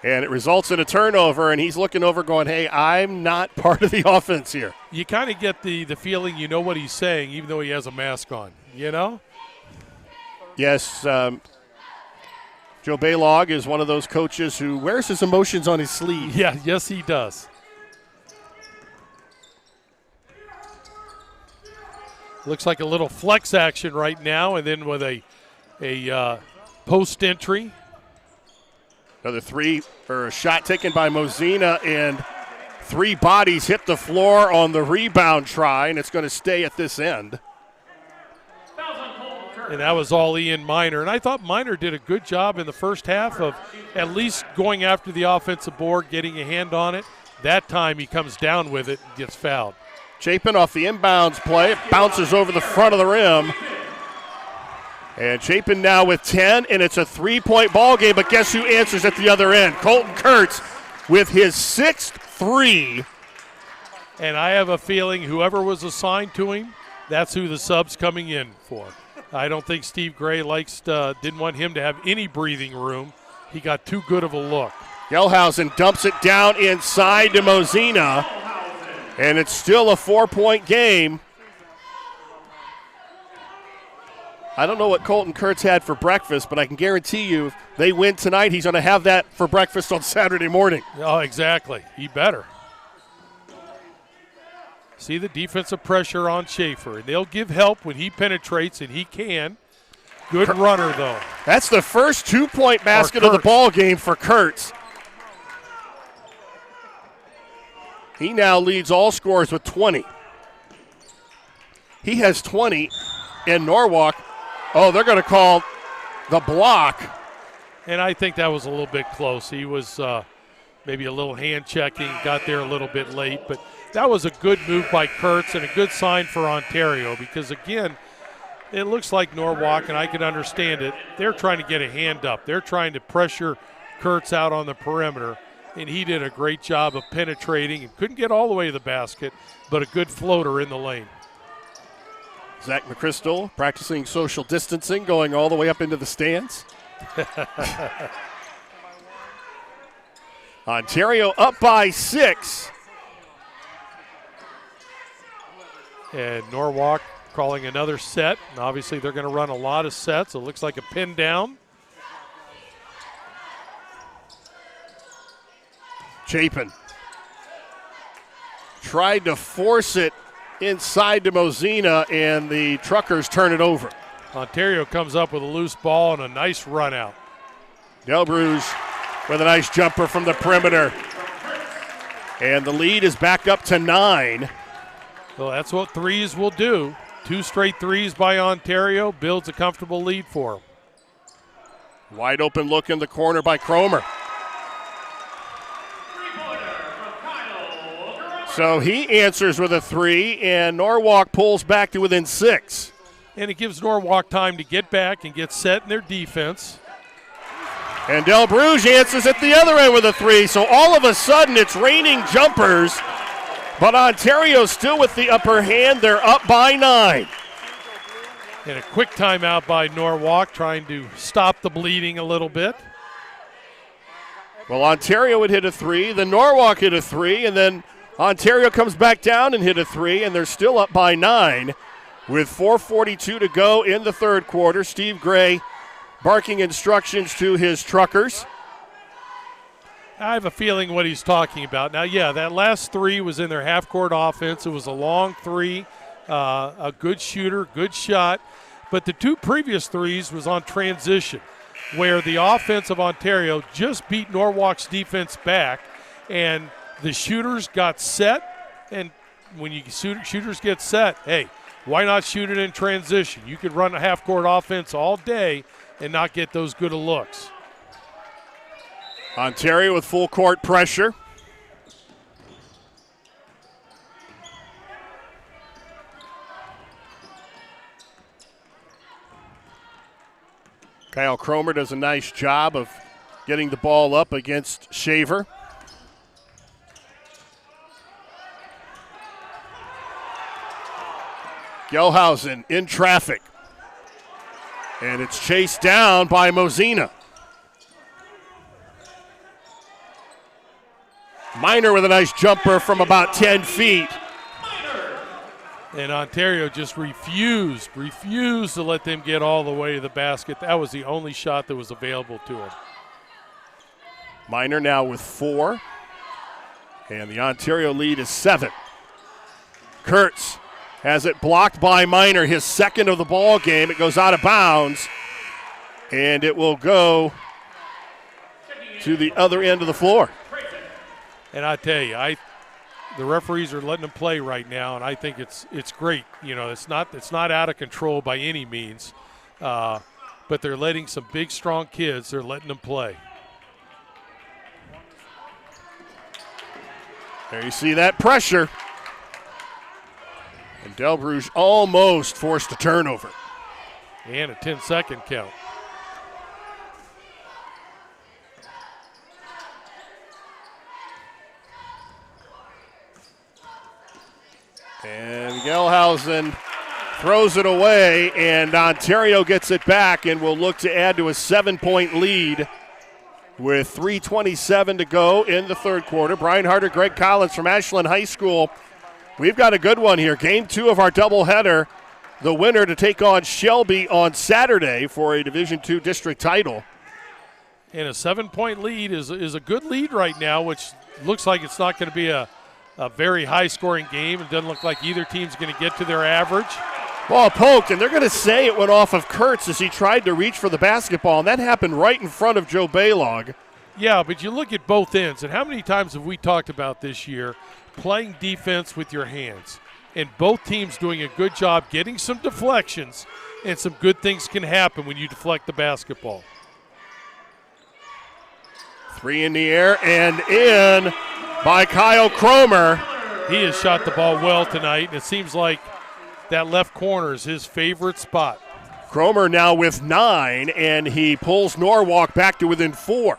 And it results in a turnover, and he's looking over going, hey, I'm not part of the offense here. You kind of get the feeling you know what he's saying, even though he has a mask on, Yes, Joe Balogh is one of those coaches who wears his emotions on his sleeve. Yeah, yes, he does. Looks like a little flex action right now, and then with a post entry. Another a shot taken by Mosina, and three bodies hit the floor on the rebound try, and it's going to stay at this end. And that was all Ian Miner. And I thought Miner did a good job in the first half of at least going after the offensive board, getting a hand on it. That time he comes down with it and gets fouled. Chapin off the inbounds play. It bounces over the front of the rim. And Chapin now with 10, and it's a three-point ball game, but guess who answers at the other end? Colton Kurtz with his 6th three. And I have a feeling whoever was assigned to him, that's who the sub's coming in for. I don't think Steve Gray didn't want him to have any breathing room. He got too good of a look. Gelhausen dumps it down inside to Mosina, and it's still a 4-point game. I don't know what Colton Kurtz had for breakfast, but I can guarantee you if they win tonight, he's going to have that for breakfast on Saturday morning. Oh, exactly. He better. See the defensive pressure on Schaefer. They'll give help when he penetrates, and he can. Good runner, though. That's the first 2-point basket of the ball game for Kurtz. He now leads all scorers with 20. He has 20 in Norwalk. Oh, they're going to call the block. And I think that was a little bit close. He was maybe a little hand checking, got there a little bit late. But that was a good move by Kurtz and a good sign for Ontario because, again, it looks like Norwalk, and I can understand it, they're trying to get a hand up. They're trying to pressure Kurtz out on the perimeter, and he did a great job of penetrating and couldn't get all the way to the basket, but a good floater in the lane. Zach McChrystal practicing social distancing, going all the way up into the stands. Ontario up by 6. And Norwalk calling another set. And obviously they're going to run a lot of sets. It looks like a pin down. Chapin tried to force it inside to Mosina, and the Truckers turn it over. Ontario comes up with a loose ball and a nice run out. Delbruge with a nice jumper from the perimeter. And the lead is back up to 9. Well, that's what threes will do. 2 straight threes by Ontario builds a comfortable lead for them. Wide open look in the corner by Cromer. So he answers with a 3, and Norwalk pulls back to within 6. And it gives Norwalk time to get back and get set in their defense. And Del Bruges answers at the other end with a 3. So all of a sudden it's raining jumpers, but Ontario still with the upper hand. They're up by 9. And a quick timeout by Norwalk, trying to stop the bleeding a little bit. Well, Ontario would hit a 3, then Norwalk hit a 3, and then Ontario comes back down and hit a 3, and they're still up by 9 with 4:42 to go in the third quarter. Steve Gray barking instructions to his truckers. I have a feeling what he's talking about. Now, yeah, that last 3 was in their half-court offense. It was a long 3, a good shooter, good shot. But the 2 previous 3s was on transition, where the offense of Ontario just beat Norwalk's defense back, and the shooters got set. And when shooters get set, hey, why not shoot it in transition? You could run a half-court offense all day and not get those good of looks. Ontario with full court pressure. Kyle Cromer does a nice job of getting the ball up against Shaver. Gelhausen in traffic. And it's chased down by Mosina. Miner with a nice jumper from about 10 feet. And Ontario just refused to let them get all the way to the basket. That was the only shot that was available to him. Miner now with 4. And the Ontario lead is 7. Kurtz has it blocked by Miner, his second of the ball game. It goes out of bounds, and it will go to the other end of the floor. And I tell you, the referees are letting them play right now, and I think it's great. You know, it's not out of control by any means, but they're letting some big, strong kids. They're letting them play. There you see that pressure. And Del Bruges almost forced a turnover. And a 10-second count. And Gelhausen throws it away, and Ontario gets it back and will look to add to a 7-point lead with 3:27 to go in the third quarter. Brian Harter, Gregg Collins from Ashland High School. We've got a good one here. Game 2 of our doubleheader. The winner to take on Shelby on Saturday for a Division II district title. And a 7-point lead is a good lead right now, which looks like it's not going to be a very high-scoring game. It doesn't look like either team's going to get to their average. Ball poked, and they're going to say it went off of Kurtz as he tried to reach for the basketball, and that happened right in front of Joe Balogh. Yeah, but you look at both ends, and how many times have we talked about this year playing defense with your hands? And both teams doing a good job getting some deflections, and some good things can happen when you deflect the basketball. 3 in the air and in by Kyle Cromer. He has shot the ball well tonight, and it seems like that left corner is his favorite spot. Cromer now with 9, and he pulls Norwalk back to within 4.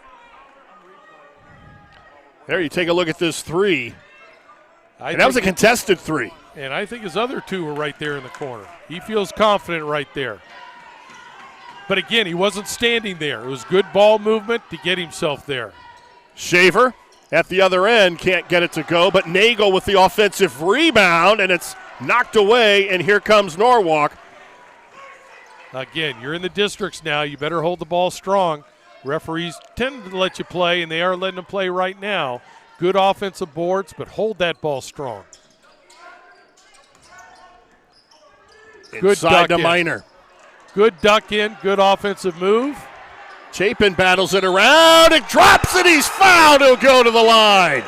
There, you take a look at this 3. And that was a contested 3. And I think his other 2 were right there in the corner. He feels confident right there. But again, he wasn't standing there. It was good ball movement to get himself there. Shaver at the other end can't get it to go, but Nagel with the offensive rebound, and it's knocked away, and here comes Norwalk. Again, you're in the districts now. You better hold the ball strong. Referees tend to let you play, and they are letting them play right now. Good offensive boards, but hold that ball strong. Inside to Miner. Good duck in, good offensive move. Chapin battles it around and drops it. He's fouled. He'll go to the line.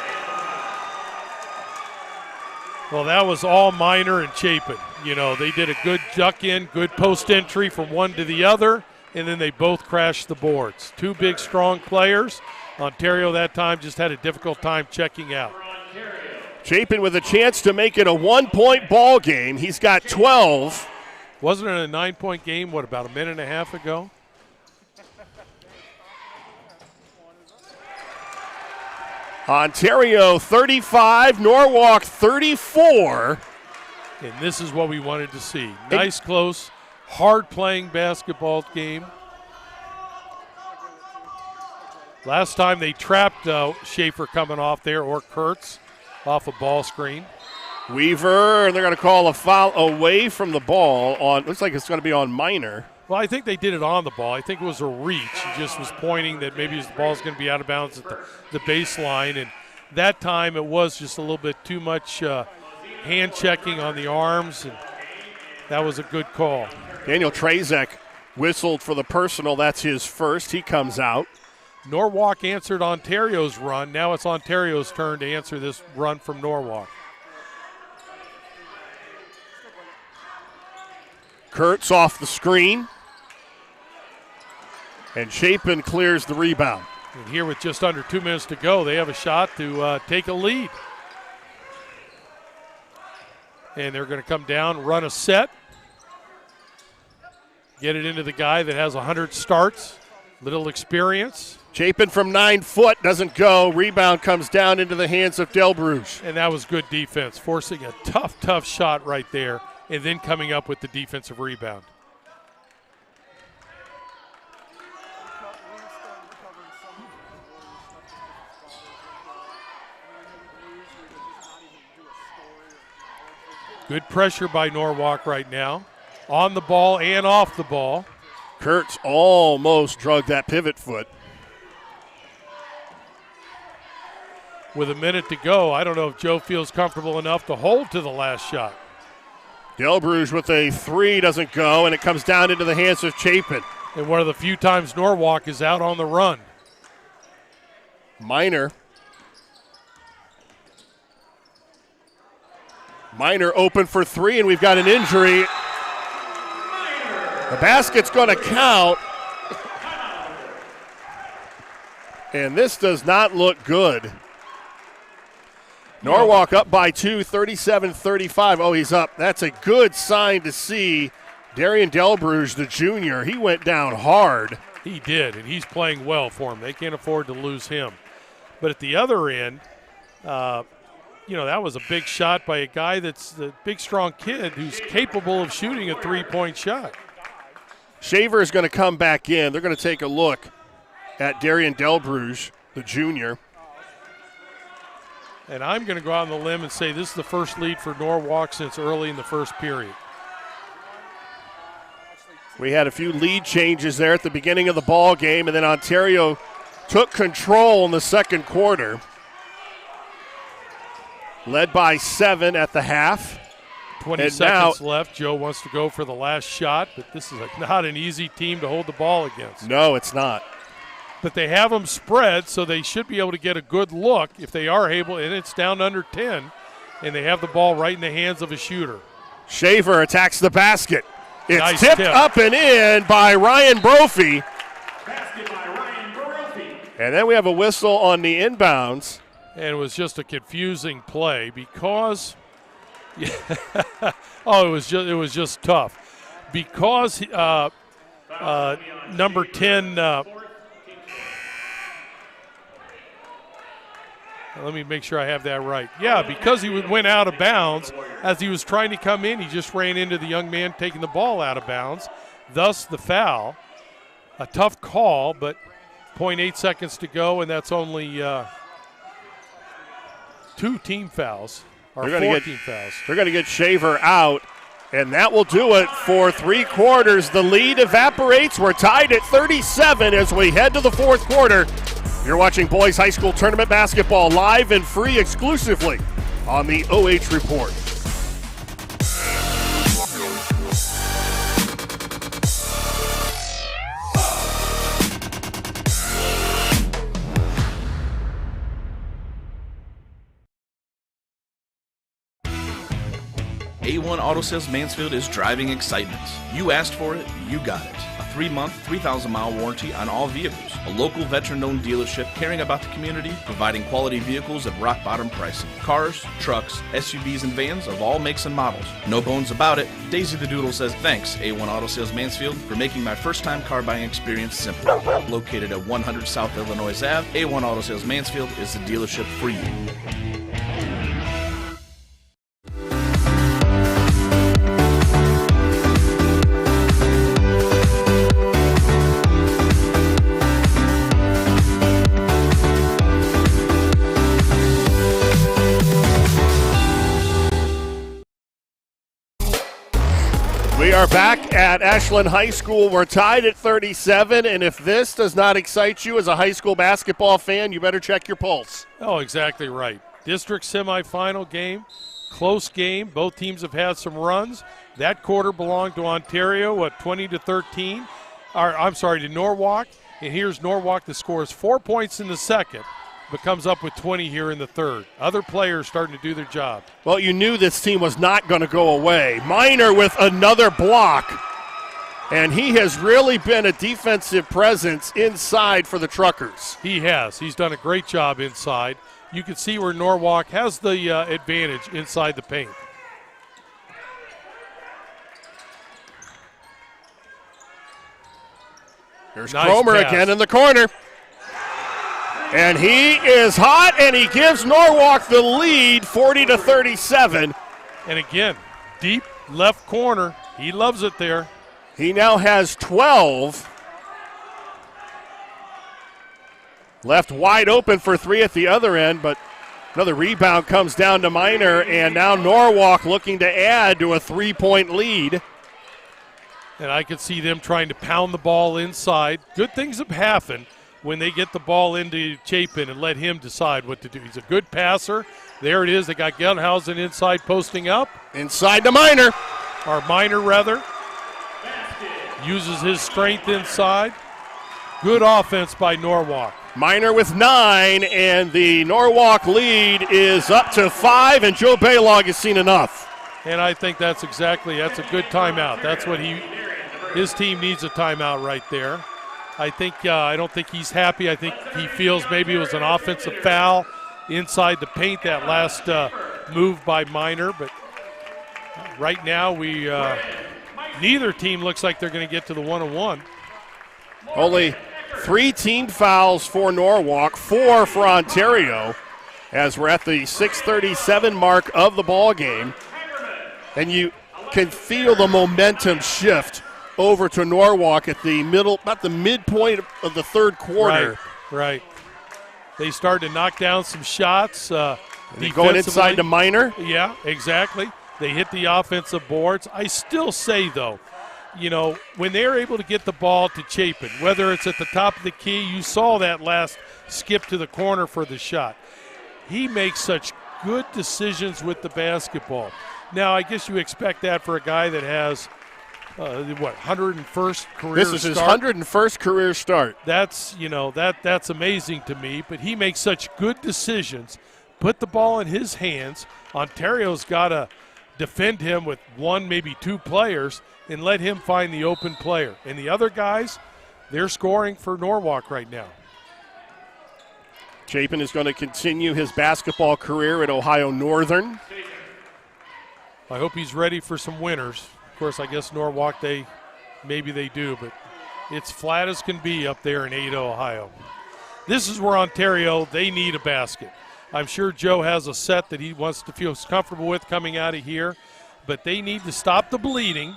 Well, that was all Minor and Chapin. You know, they did a good duck in, good post entry from one to the other, and then they both crashed the boards. Two big, strong players. Ontario that time just had a difficult time checking out. Chapin with a chance to make it a 1-point ball game. He's got 12. Wasn't it a 9-point game, about a minute and a half ago? Ontario 35, Norwalk 34. And this is what we wanted to see. Nice, close, hard-playing basketball game. Last time they trapped Schaefer coming off there, or Kurtz off a ball screen. Weaver, and they're going to call a foul away from the ball on, looks like it's going to be on Minor. Well, I think they did it on the ball. I think it was a reach. He just was pointing that maybe the ball's going to be out of bounds at the baseline. And that time it was just a little bit too much hand checking on the arms, and that was a good call. Daniel Trezek whistled for the personal. That's his first. He comes out. Norwalk answered Ontario's run. Now it's Ontario's turn to answer this run from Norwalk. Kurtz off the screen. And Chapin clears the rebound. And here with just under 2 minutes to go, they have a shot to take a lead. And they're going to come down, run a set. Get it into the guy that has 100 starts, little experience. Chapin from 9 foot doesn't go. Rebound comes down into the hands of Delbruge. And that was good defense, forcing a tough shot right there, and then coming up with the defensive rebound. Good pressure by Norwalk right now, on the ball and off the ball. Kurtz almost drug that pivot foot. With a minute to go, I don't know if Joe feels comfortable enough to hold to the last shot. Delbruge with a 3 doesn't go, and it comes down into the hands of Chapin. And one of the few times Norwalk is out on the run. Minor open for 3, and we've got an injury. The basket's going to count. And this does not look good. Norwalk up by 2, 37-35. Oh, he's up. That's a good sign to see. Darian Delbruge, the junior, he went down hard. He did, and he's playing well for him. They can't afford to lose him. But at the other end, that was a big shot by a guy that's a big, strong kid who's capable of shooting a three-point shot. Shaver is going to come back in. They're going to take a look at Darian Delbruge, the junior. And I'm going to go out on the limb and say this is the first lead for Norwalk since early in the first period. We had a few lead changes there at the beginning of the ball game, and then Ontario took control in the second quarter. Led by 7 at the half. 20 seconds left. Joe wants to go for the last shot, but this is not an easy team to hold the ball against. No, it's not. But they have them spread, so they should be able to get a good look if they are able, and it's down under 10, and they have the ball right in the hands of a shooter. Shaver attacks the basket. It's nice tipped tip. Up and in by Ryan Brophy. Basket by Ryan Brophy. And then we have a whistle on the inbounds. And it was just a confusing play because it was just tough. Because number 10 let me make sure I have that right. Yeah, because he went out of bounds. As he was trying to come in, he just ran into the young man taking the ball out of bounds. Thus the foul. A tough call, but 0.8 seconds to go, and that's only 2 team fouls, or 4 team fouls. They're going to get Shaver out, and that will do it for 3 quarters. The lead evaporates. We're tied at 37 as we head to the fourth quarter. You're watching Boys High School Tournament Basketball live and free exclusively on the OH Report. A1 Auto Sales Mansfield is driving excitement. You asked for it, you got it. A 3-month, 3,000-mile warranty on all vehicles. A local veteran-owned dealership caring about the community, providing quality vehicles at rock-bottom pricing. Cars, trucks, SUVs, and vans of all makes and models. No bones about it. Daisy the Doodle says thanks, A1 Auto Sales Mansfield, for making my first-time car buying experience simple. Located at 100 South Illinois Ave, A1 Auto Sales Mansfield is the dealership for you. We are back at Ashland High School. We're tied at 37, and if this does not excite you as a high school basketball fan, you better check your pulse. Oh, exactly right. District semifinal game, close game. Both teams have had some runs. That quarter belonged to Ontario, 20-13. To Norwalk. And here's Norwalk that scores 4 points in the second, but comes up with 20 here in the third. Other players starting to do their job. Well, you knew this team was not going to go away. Miner with another block, and he has really been a defensive presence inside for the Truckers. He has. He's done a great job inside. You can see where Norwalk has the advantage inside the paint. There's Nice Cromer pass. again in the corner. And he is hot, and he gives Norwalk the lead, 40-37. And again, deep left corner. He loves it there. He now has 12. Left wide open for three at the other end, but another rebound comes down to Miner, and now Norwalk looking to add to a 3-point lead. And I could see them trying to pound the ball inside. Good things have happened when they get the ball into Chapin and let him decide what to do. He's a good passer. There it is. They got Gelnhausen inside posting up. Inside to Miner. Or Miner, rather. Uses his strength inside. Good offense by Norwalk. Miner with 9, and the Norwalk lead is up to 5, and Joe Balogh has seen enough. And I think that's a good timeout. That's what his team needs, a timeout right there. I don't think he's happy. I think he feels maybe it was an offensive foul inside the paint, that last move by Miner. But right now, neither team looks like they're going to get to the 1-on-1. Only 3 team fouls for Norwalk, 4 for Ontario, as we're at the 6:37 mark of the ball game. And you can feel the momentum shift over to Norwalk at the about the midpoint of the third quarter. Right. They started to knock down some shots. Going inside to Miner. Yeah, exactly. They hit the offensive boards. I still say, though, when they're able to get the ball to Chapin, whether it's at the top of the key, you saw that last skip to the corner for the shot. He makes such good decisions with the basketball. Now, I guess you expect that for a guy that has 101st career start. This is his 101st career start. That's that's amazing to me. But he makes such good decisions. Put the ball in his hands. Ontario's got to defend him with 1, maybe 2 players, and let him find the open player. And the other guys, they're scoring for Norwalk right now. Chapin is going to continue his basketball career at Ohio Northern. I hope he's ready for some winners. Of course, I guess Norwalk, maybe they do, but it's flat as can be up there in Ada, Ohio. This is where Ontario, they need a basket. I'm sure Joe has a set that he wants to feel comfortable with coming out of here, but they need to stop the bleeding.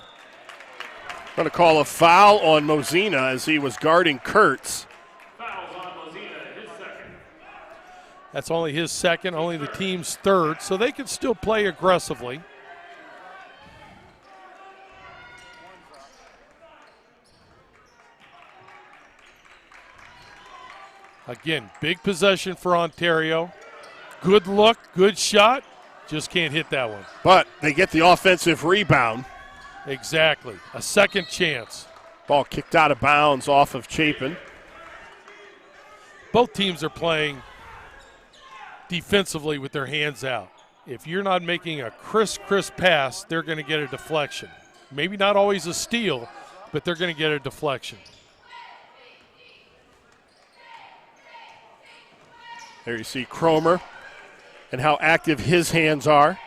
Going to call a foul on Mozina as he was guarding Kurtz. Fouls on Mozina, his second. That's only his second, only the team's third, so they can still play aggressively. Again, big possession for Ontario. Good look, good shot. Just can't hit that one. But they get the offensive rebound. Exactly. A second chance. Ball kicked out of bounds off of Chapin. Both teams are playing defensively with their hands out. if you're not making a crisp pass, they're going to get a deflection. Maybe not always a steal, but they're going to get a deflection. There you see Cromer and how active his hands are.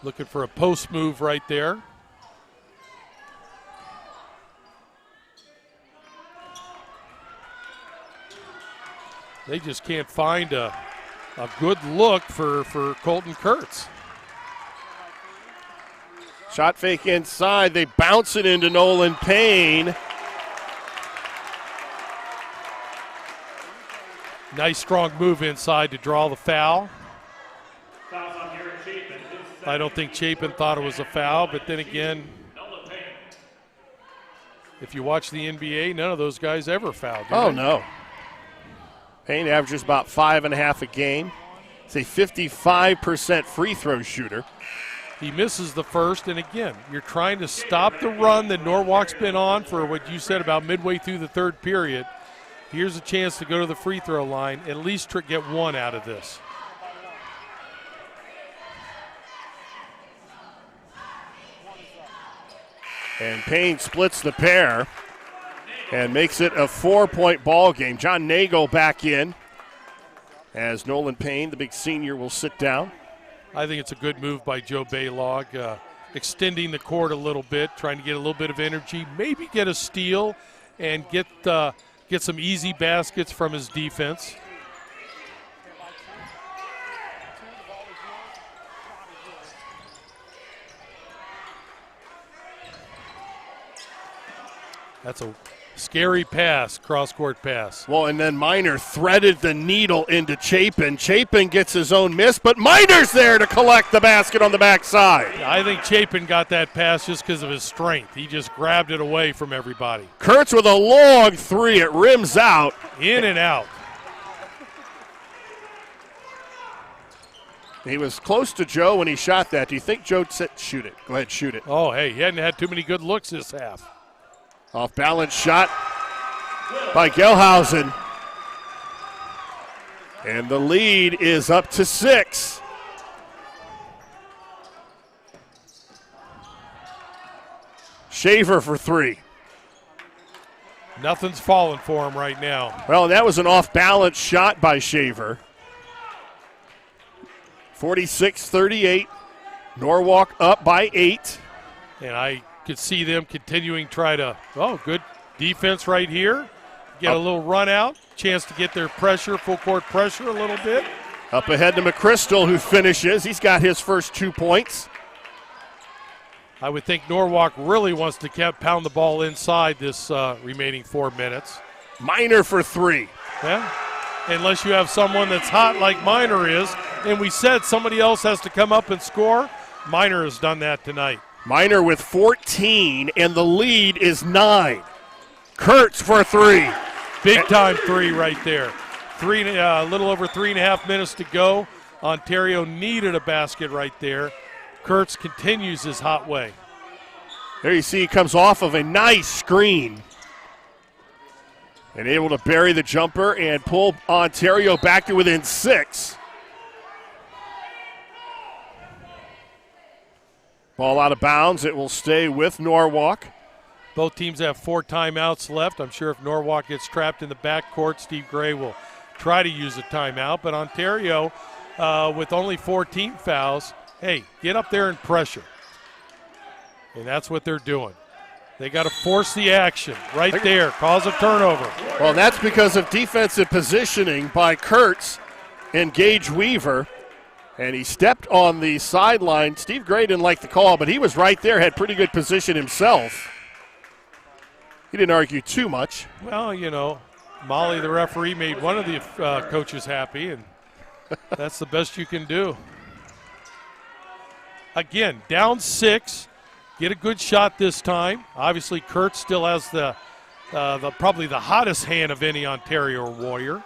Looking for a post move right there. They just can't find a good look for Colton Kurtz. Shot fake inside. They bounce it into Nolan Payne. Nice strong move inside to draw the foul. I don't think Chapin thought it was a foul, but then again, if you watch the NBA, none of those guys ever fouled. Oh, no. Payne averages about 5.5 a game. He's a 55% free throw shooter. He misses the first, and again, you're trying to stop the run that Norwalk's been on for what you said about midway through the third period. Here's a chance to go to the free throw line, at least get one out of this. And Payne splits the pair and makes it a 4-point ball game. John Nagel back in as Nolan Payne, the big senior, will sit down. I think it's a good move by Joe Balogh, extending the court a little bit, trying to get a little bit of energy, maybe get a steal and get some easy baskets from his defense. That's a scary pass, cross-court pass. Well, and then Miner threaded the needle into Chapin. Chapin gets his own miss, but Miner's there to collect the basket on the backside. I think Chapin got that pass just because of his strength. He just grabbed it away from everybody. Kurtz with a long three. It rims out. In and out. He was close to Joe when he shot that. Do you think Joe said, shoot it? Go ahead, shoot it. Oh, hey, he hadn't had too many good looks this half. Off balance shot by Gelhausen. And the lead is up to 6. Shaver for 3. Nothing's falling for him right now. Well, that was an off balance shot by Shaver. 46-38. Norwalk up by 8. And I could see them continuing try to, good defense right here. Get a little run out, chance to get their pressure, full court pressure a little bit. Up ahead to McChrystal, who finishes. He's got his first 2 points. I would think Norwalk really wants to pound the ball inside this remaining 4 minutes. Miner for 3. Yeah, unless you have someone that's hot like Miner is. And we said somebody else has to come up and score. Miner has done that tonight. Miner with 14, and the lead is 9. Kurtz for 3. Big time 3 right there. A little over 3.5 minutes to go. Ontario needed a basket right there. Kurtz continues his hot way. There you see he comes off of a nice screen. And able to bury the jumper and pull Ontario back to within 6. Ball out of bounds. It will stay with Norwalk. Both teams have 4 timeouts left. I'm sure if Norwalk gets trapped in the backcourt, Steve Gregg will try to use a timeout. But Ontario, with only 14 fouls, hey, get up there and pressure. And that's what they're doing. They got to force the action right there, cause a turnover. Well, that's because of defensive positioning by Kurtz and Gage Weaver. And he stepped on the sideline. Steve Gray didn't like the call, but he was right there, had pretty good position himself. He didn't argue too much. Well, Molly, the referee, made one of the coaches happy, and that's the best you can do. Again, down 6. Get a good shot this time. Obviously, Kurtz still has the probably the hottest hand of any Ontario Warrior.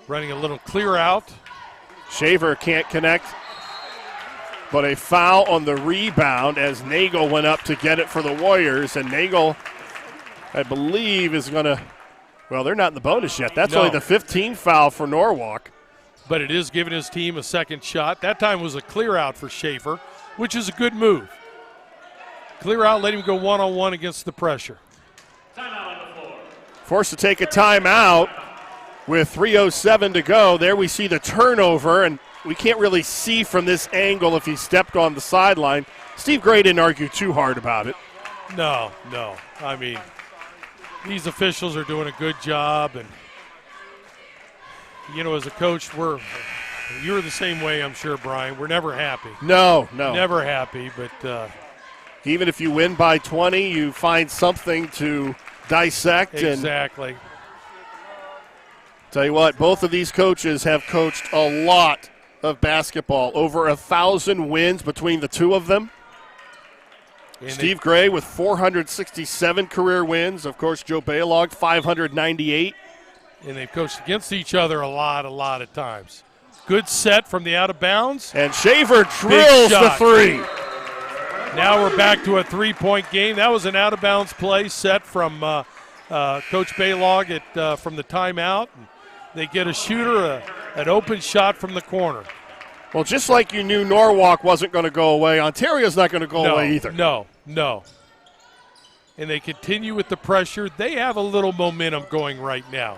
Running a little clear out. Shaver can't connect. But a foul on the rebound as Nagel went up to get it for the Warriors. And Nagel, I believe, is going to, well, they're not in the bonus yet. That's only the 15th foul for Norwalk. But it is giving his team a second shot. That time was a clear out for Schaefer, which is a good move. Clear out, let him go one-on-one against the pressure. Forced to take a timeout with 3:07 to go. There we see the turnover, and we can't really see from this angle if he stepped on the sideline. Steve Gray didn't argue too hard about it. No. I mean, these officials are doing a good job, and you know, as a coach, you're the same way, I'm sure, Brian. We're never happy. No. Never happy, but even if you win by 20, you find something to dissect. Exactly. And tell you what, both of these coaches have coached a lot of basketball. Over 1,000 wins between the two of them. And Steve Gray with 467 career wins. Of course, Joe Balogh, 598. And they've coached against each other a lot of times. Good set from the out of bounds. And Shaver drills the three. Now we're back to a three-point game. That was an out of bounds play set from Coach Balogh from the timeout. They get a shooter, an open shot from the corner. Well, just like you knew Norwalk wasn't going to go away, Ontario's not going to go away either. No. And they continue with the pressure. They have a little momentum going right now.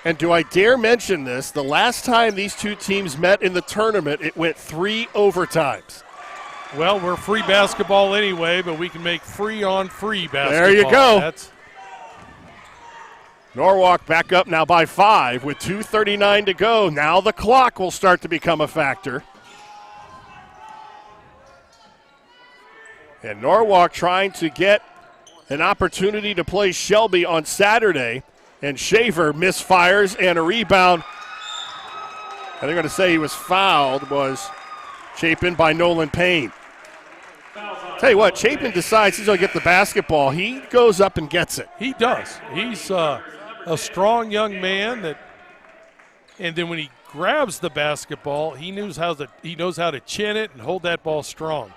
And do I dare mention this? The last time these two teams met in the tournament, it went 3 overtimes. Well, we're free basketball anyway, but we can make free-on-free basketball. There you go. Norwalk back up now by 5 with 2:39 to go. Now the clock will start to become a factor. And Norwalk trying to get an opportunity to play Shelby on Saturday. And Shaver misfires and a rebound. And they're going to say he was fouled, was Chapin by Nolan Payne. Tell you what, Chapin decides he's going to get the basketball. He goes up and gets it. He does. He's a strong young man and then when he grabs the basketball, he knows how to chin it and hold that ball strong.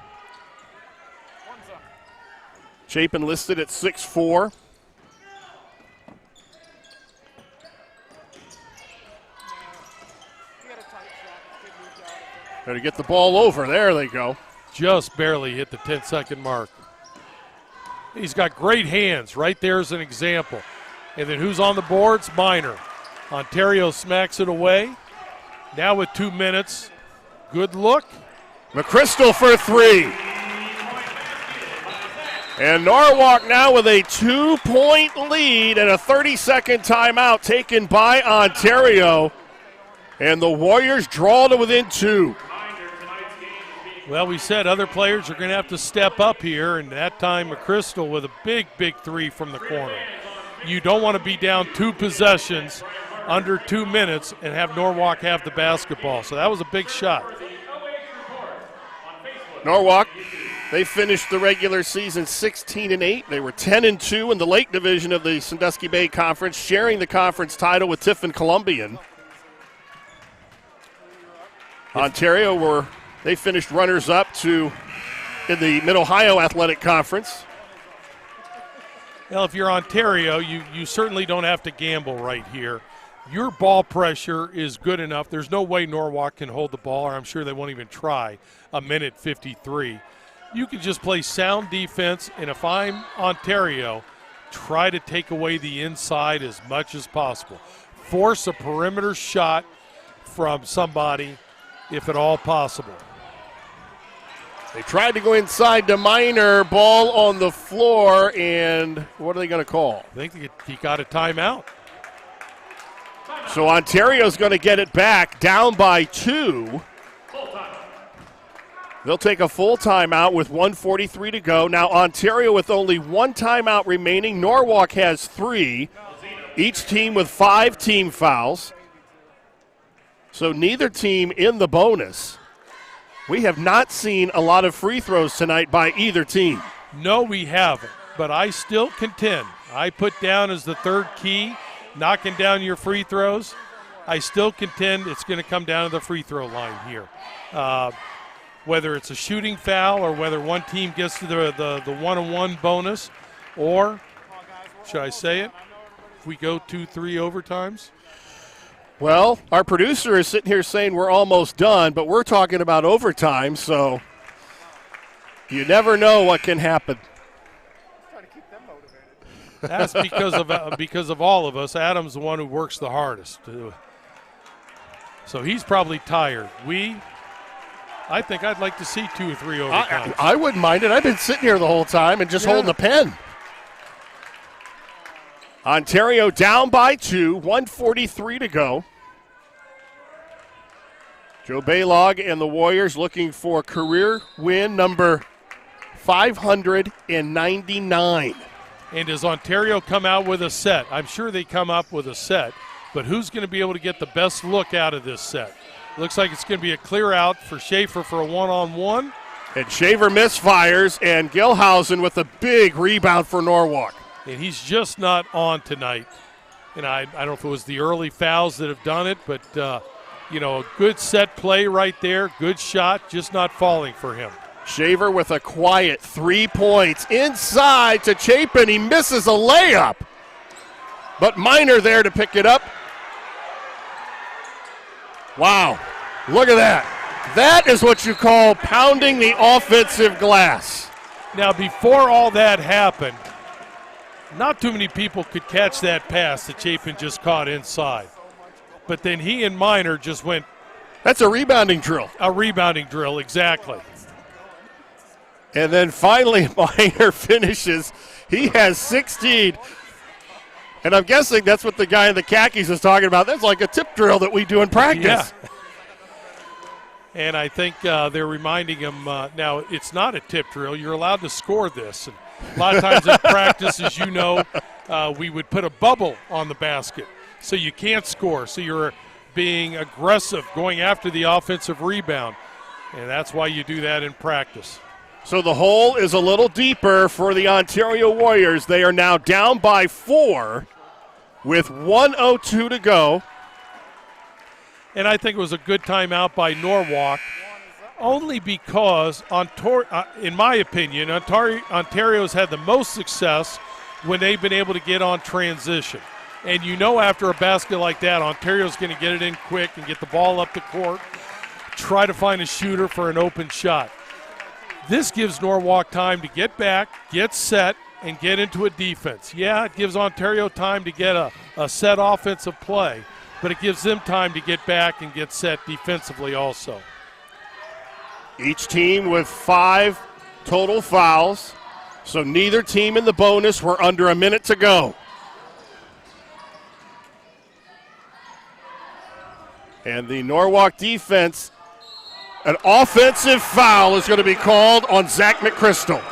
Chapin listed at 6'4". Got to get the ball over. There they go. Just barely hit the 10-second mark. He's got great hands. Right there is an example. And then who's on the boards? Minor. Ontario smacks it away. Now with 2 minutes. Good look. McChrystal for 3. And Norwalk now with a 2-point lead and a 30-second timeout taken by Ontario. And the Warriors draw to within 2. Well, we said other players are going to have to step up here, and that time McChrystal with a big 3 from the corner. You don't want to be down 2 possessions under 2 minutes and have Norwalk have the basketball. So that was a big shot. Norwalk, they finished the regular season 16-8. They were 10-2 in the Lake Division of the Sandusky Bay Conference, sharing the conference title with Tiffin Columbian. Ontario they finished runners-up in the Mid-Ohio Athletic Conference. Well, if you're Ontario, you certainly don't have to gamble right here. Your ball pressure is good enough. There's no way Norwalk can hold the ball, or I'm sure they won't even try, 1:53. You can just play sound defense, and if I'm Ontario, try to take away the inside as much as possible. Force a perimeter shot from somebody, if at all possible. They tried to go inside to Minor, ball on the floor, and what are they going to call? I think he got a timeout. So Ontario's going to get it back, down by 2. They'll take a full timeout with 1:43 to go. Now Ontario with only 1 timeout remaining. Norwalk has 3, each team with 5 team fouls. So neither team in the bonus. We have not seen a lot of free throws tonight by either team. No, we haven't, but I still contend. I put down as the third key, knocking down your free throws. I still contend it's going to come down to the free throw line here. Whether it's a shooting foul or whether one team gets to the one-on-one bonus, or, should I say it, if we go 2-3 overtimes? Well, our producer is sitting here saying we're almost done, but we're talking about overtime, so you never know what can happen. That's because of all of us. Adam's the one who works the hardest. So he's probably tired. I think I'd like to see 2 or 3 overtimes. I wouldn't mind it. I've been sitting here the whole time and just holding a pen. Ontario down by 2, 1:43 to go. Joe Balogh and the Warriors looking for career win number 599. And does Ontario come out with a set? I'm sure they come up with a set, but who's going to be able to get the best look out of this set? Looks like it's going to be a clear out for Schaefer for a one-on-one. And Shaver misfires, and Gilhausen with a big rebound for Norwalk. And he's just not on tonight. And I don't know if it was the early fouls that have done it, but, a good set play right there, good shot, just not falling for him. Shaver with a quiet 3 points inside to Chapin. He misses a layup, but Miner there to pick it up. Wow, look at that. That is what you call pounding the offensive glass. Now, before all that happened, not too many people could catch that pass that Chapin just caught inside. But then he and Miner just went. That's a rebounding drill. A rebounding drill, exactly. And then finally Miner finishes. He has 16. And I'm guessing that's what the guy in the khakis is talking about. That's like a tip drill that we do in practice. Yeah. And I think they're reminding him, now it's not a tip drill. You're allowed to score this. And a lot of times in practice, as you know, we would put a bubble on the basket. So you can't score. So you're being aggressive, going after the offensive rebound. And that's why you do that in practice. So the hole is a little deeper for the Ontario Warriors. They are now down by 4 with 1:02 to go. And I think it was a good timeout by Norwalk, only because, in my opinion, Ontario's had the most success when they've been able to get on transition. And after a basket like that, Ontario's going to get it in quick and get the ball up the court, try to find a shooter for an open shot. This gives Norwalk time to get back, get set, and get into a defense. Yeah, it gives Ontario time to get a set offensive play, but it gives them time to get back and get set defensively also. Each team with 5 total fouls, so neither team in the bonus. We're under a minute to go. And the Norwalk defense, an offensive foul is going to be called on Zach McChrystal.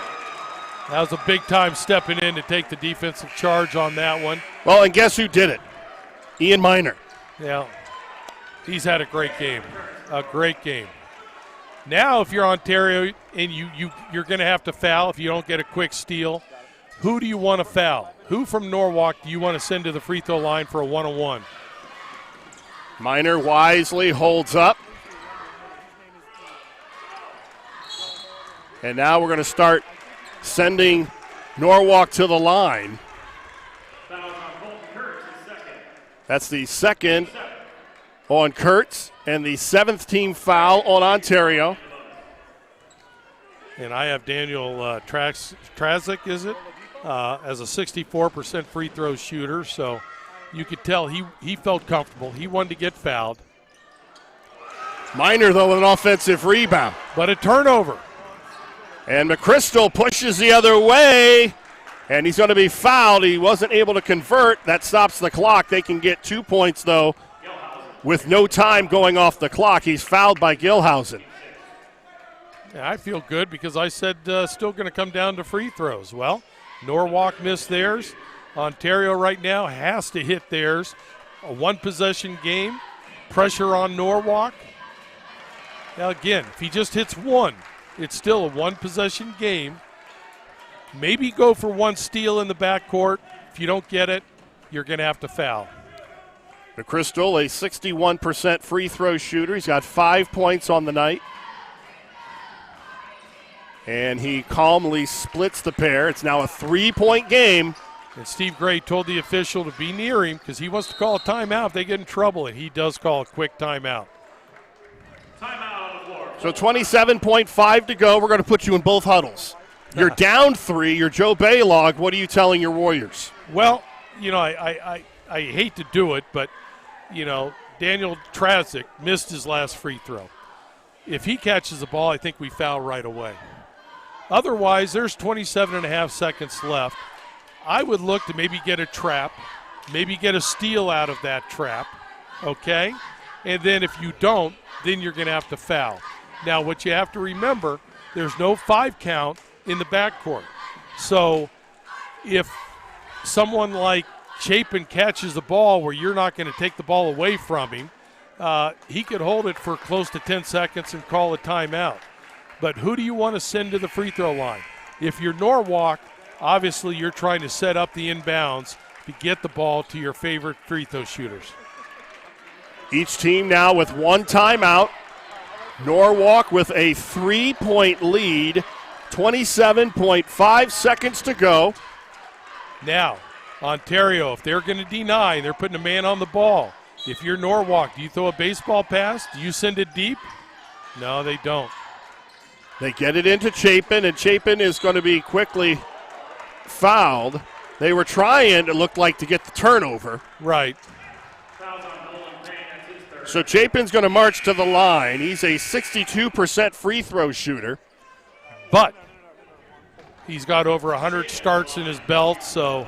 That was a big-time stepping in to take the defensive charge on that one. Well, and guess who did it? Ian Miner. Yeah, he's had a great game, Now, if you're Ontario and you're going to have to foul if you don't get a quick steal, who do you want to foul? Who from Norwalk do you want to send to the free throw line for a one-on-one? Miner wisely holds up. And now we're going to start sending Norwalk to the line. That's the second on Kurtz and the 7th team foul on Ontario. And I have Daniel Trazik, is it, as a 64% free throw shooter. So you could tell he felt comfortable. He wanted to get fouled. Miner, though, with an offensive rebound. But a turnover. And McChrystal pushes the other way, and he's going to be fouled. He wasn't able to convert. That stops the clock. They can get 2 points, though, with no time going off the clock. He's fouled by Gilhausen. Yeah, I feel good because I said still going to come down to free throws. Well, Norwalk missed theirs. Ontario right now has to hit theirs. A one-possession game. Pressure on Norwalk. Now, again, if he just hits one, it's still a one-possession game. Maybe go for one steal in the backcourt. If you don't get it, you're going to have to foul. McChrystal, a 61% free throw shooter. He's got 5 points on the night. And he calmly splits the pair. It's now a 3-point game. And Steve Gray told the official to be near him because he wants to call a timeout if they get in trouble, and he does call a quick timeout. Timeout on the floor. So 27.5 to go. We're going to put you in both huddles. You're down 3. You're Joe Balogh. What are you telling your Warriors? Well, you know, I hate to do it, but, you know, Daniel Trazik missed his last free throw. If he catches the ball, I think we foul right away. Otherwise, there's 27.5 seconds left. I would look to maybe get a trap, maybe get a steal out of that trap, okay? And then if you don't, then you're going to have to foul. Now, what you have to remember, there's no 5 count in the backcourt. So if someone like Chapin catches the ball where you're not going to take the ball away from him, he could hold it for close to 10 seconds and call a timeout. But who do you want to send to the free throw line? If you're Norwalk, obviously you're trying to set up the inbounds to get the ball to your favorite free throw shooters. Each team now with 1 timeout. Norwalk with a 3-point lead. 27.5 seconds to go. Now, Ontario, if they're going to deny, they're putting a man on the ball. If you're Norwalk, do you throw a baseball pass? Do you send it deep? No, they don't. They get it into Chapin, and Chapin is going to be quickly fouled. They were trying, it looked like, to get the turnover. Right. So Chapin's going to march to the line. He's a 62% free throw shooter. But he's got over 100 starts in his belt, so,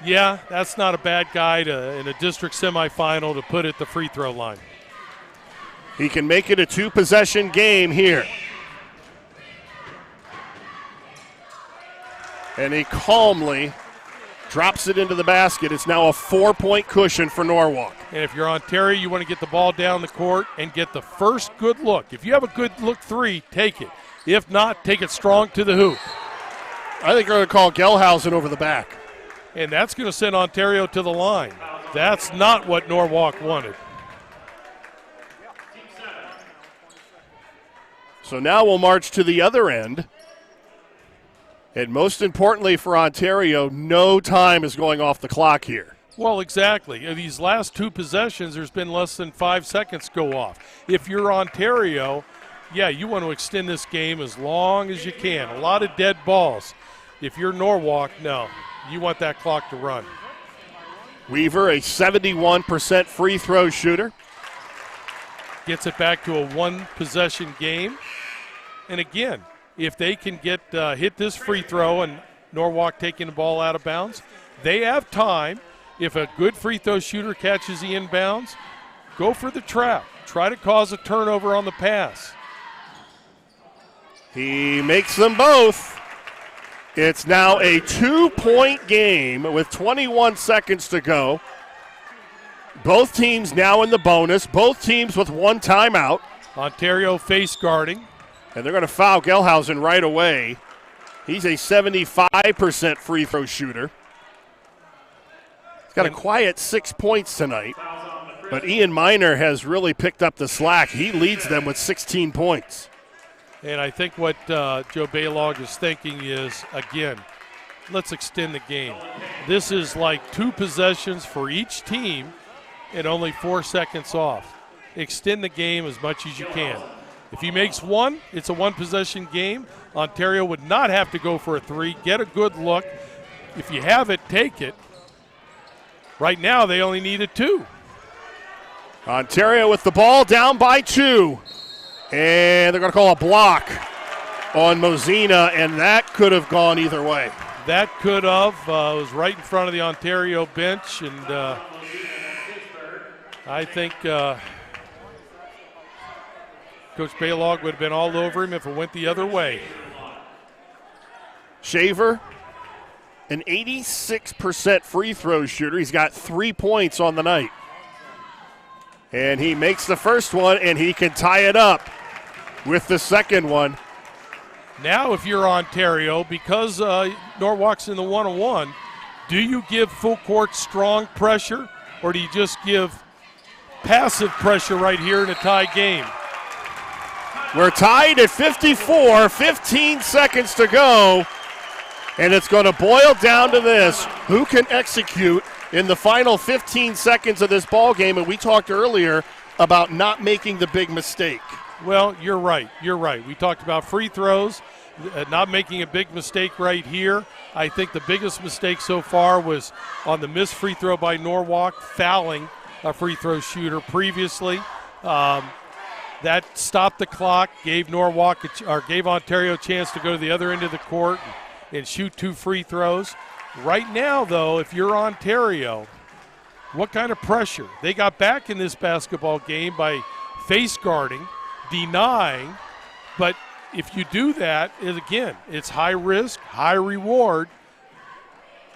yeah, that's not a bad guy in a district semifinal to put at the free throw line. He can make it a 2-possession game here. And he calmly drops it into the basket. It's now a 4-point cushion for Norwalk. And if you're Ontario, you want to get the ball down the court and get the first good look. If you have a good look 3, take it. If not, take it strong to the hoop. I think they're going to call Gelhausen over the back. And that's going to send Ontario to the line. That's not what Norwalk wanted. So now we'll march to the other end. And most importantly for Ontario, no time is going off the clock here. Well, exactly. These last 2 possessions, there's been less than 5 seconds go off. If you're Ontario, yeah, you want to extend this game as long as you can. A lot of dead balls. If you're Norwalk, no. You want that clock to run. Weaver, a 71% free throw shooter. Gets it back to a 1-possession game. And again, if they can get hit this free throw and Norwalk taking the ball out of bounds, they have time. If a good free throw shooter catches the inbounds, go for the trap. Try to cause a turnover on the pass. He makes them both. It's now a 2-point game with 21 seconds to go. Both teams now in the bonus. Both teams with 1 timeout. Ontario face guarding. And they're going to foul Gelhausen right away. He's a 75% free throw shooter. He's got a quiet 6 points tonight. But Ian Miner has really picked up the slack. He leads them with 16 points. And I think what Joe Balogh is thinking is, again, let's extend the game. This is like 2 possessions for each team and only 4 seconds off. Extend the game as much as you can. If he makes 1, it's a 1-possession game. Ontario would not have to go for a 3. Get a good look. If you have it, take it. Right now, they only need a 2. Ontario with the ball, down by 2. And they're going to call a block on Mosina, and that could have gone either way. That could have. It was right in front of the Ontario bench, and I think Coach Balogh would have been all over him if it went the other way. Shaver, an 86% free throw shooter. He's got 3 points on the night. And he makes the first one, and he can tie it up with the second one. Now if you're Ontario, because Norwalk's in the 1-on-1, do you give full court strong pressure, or do you just give passive pressure right here in a tie game? We're tied at 54, 15 seconds to go, and it's going to boil down to this. Who can execute in the final 15 seconds of this ball game? And we talked earlier about not making the big mistake. Well, you're right. You're right. We talked about free throws, not making a big mistake right here. I think the biggest mistake so far was on the missed free throw by Norwalk, fouling a free throw shooter previously. That stopped the clock, gave Ontario a chance to go to the other end of the court and shoot 2 free throws. Right now, though, if you're Ontario, what kind of pressure? They got back in this basketball game by face guarding, denying, but if you do that, again, it's high risk, high reward.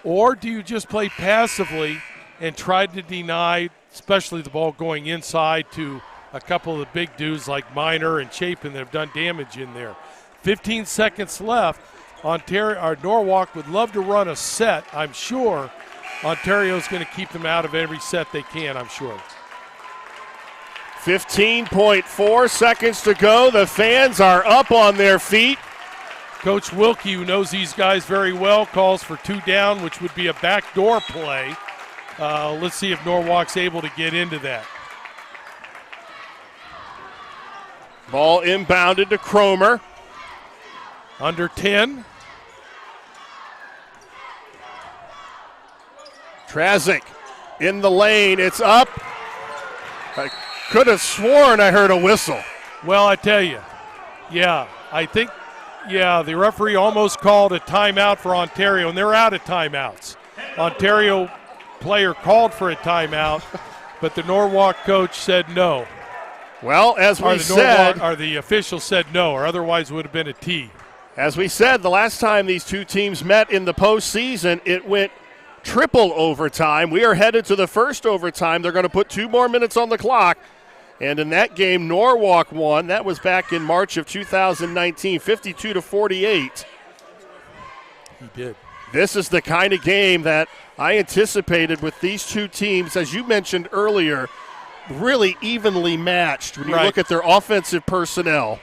Or do you just play passively and try to deny, especially the ball going inside to a couple of the big dudes like Minor and Chapin that have done damage in there? 15 seconds left. Norwalk would love to run a set, I'm sure. Ontario's going to keep them out of every set they can, I'm sure. 15.4 seconds to go. The fans are up on their feet. Coach Wilkie, who knows these guys very well, calls for 2 down, which would be a backdoor play. Let's see if Norwalk's able to get into that. Ball inbounded to Cromer. Under 10. Trazik in the lane. It's up. I could have sworn I heard a whistle. Well, I tell you, the referee almost called a timeout for Ontario, and they're out of timeouts. Ontario player called for a timeout, but the Norwalk coach said no. Well, as we said, the official said no, or otherwise it would have been a T. As we said, the last time these two teams met in the postseason, it went triple overtime. We are headed to the first overtime. They're going to put 2 more minutes on the clock. And in that game, Norwalk won. That was back in March of 2019, 52-48. He did. This is the kind of game that I anticipated with these two teams, as you mentioned earlier, really evenly matched when you look at their offensive personnel.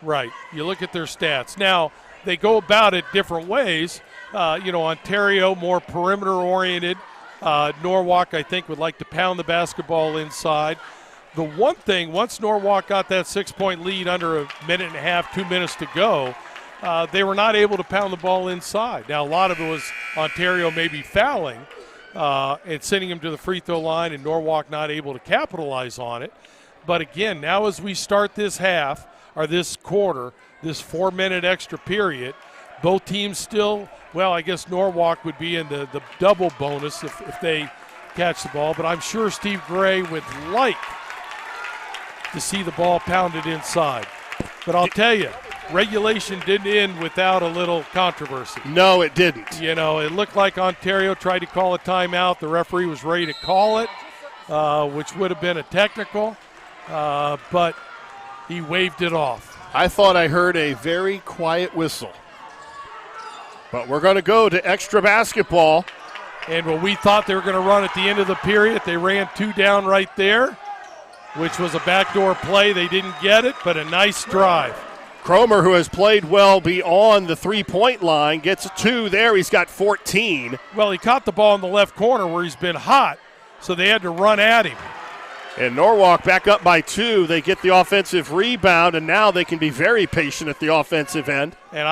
Right. You look at their stats. Now, they go about it different ways. Ontario more perimeter-oriented. Norwalk, I think, would like to pound the basketball inside. The one thing, once Norwalk got that 6-point lead under a minute and a half, 2 minutes to go, they were not able to pound the ball inside. Now, a lot of it was Ontario maybe fouling and sending him to the free throw line, and Norwalk not able to capitalize on it. But again, now as we start this half, or this quarter, this 4-minute extra period, both teams still, well, I guess Norwalk would be in the double bonus if they catch the ball, but I'm sure Steve Gray would like to see the ball pounded inside. But I'll tell you, regulation didn't end without a little controversy. No, it didn't. It looked like Ontario tried to call a timeout. The referee was ready to call it, which would have been a technical, but he waved it off. I thought I heard a very quiet whistle. But we're going to go to extra basketball. And what we thought they were going to run at the end of the period, they ran 2 down right there, which was a backdoor play. They didn't get it, but a nice drive. Cromer, who has played well beyond the 3-point line, gets 2 there. He's got 14. Well, he caught the ball in the left corner where he's been hot, so they had to run at him. And Norwalk back up by 2. They get the offensive rebound, and now they can be very patient at the offensive end. And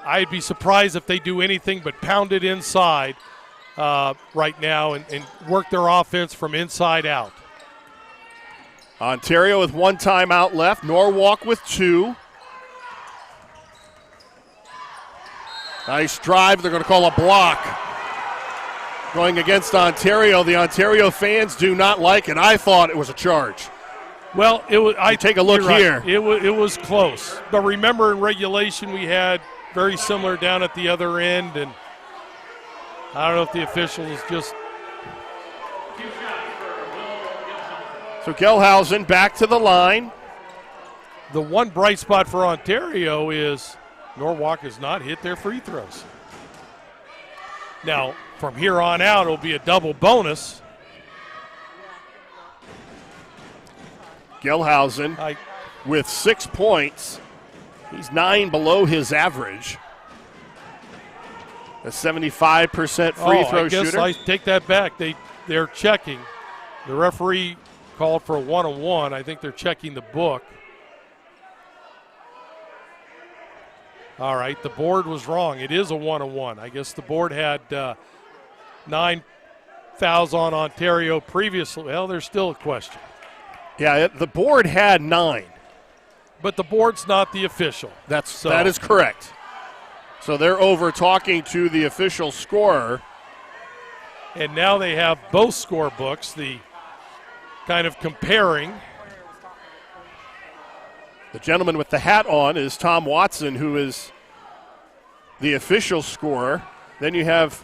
I'd be surprised if they do anything but pound it inside right now and work their offense from inside out. Ontario with 1 timeout left. Norwalk with 2. Nice drive. They're going to call a block. Going against Ontario. The Ontario fans do not like it. I thought it was a charge. Well, it was. Take a look here. Right. It was close. But remember, in regulation, we had very similar down at the other end, and I don't know if the officials just. So Gelhausen back to the line. The one bright spot for Ontario is Norwalk has not hit their free throws. Now, from here on out, it'll be a double bonus. Gelhausen with 6 points. He's 9 below his average. A 75% free throw shooter. I guess I take that back. They're checking. The referee called for a 1-on-1. I think they're checking the book. All right, the board was wrong. It is a 1-on-1. I guess the board had 9 fouls on Ontario previously. Well, there's still a question. Yeah, the board had 9. But the board's not the official. That is correct. So they're over talking to the official scorer. And now they have both score books, the kind of comparing. The gentleman with the hat on is Tom Watson, who is the official scorer. Then you have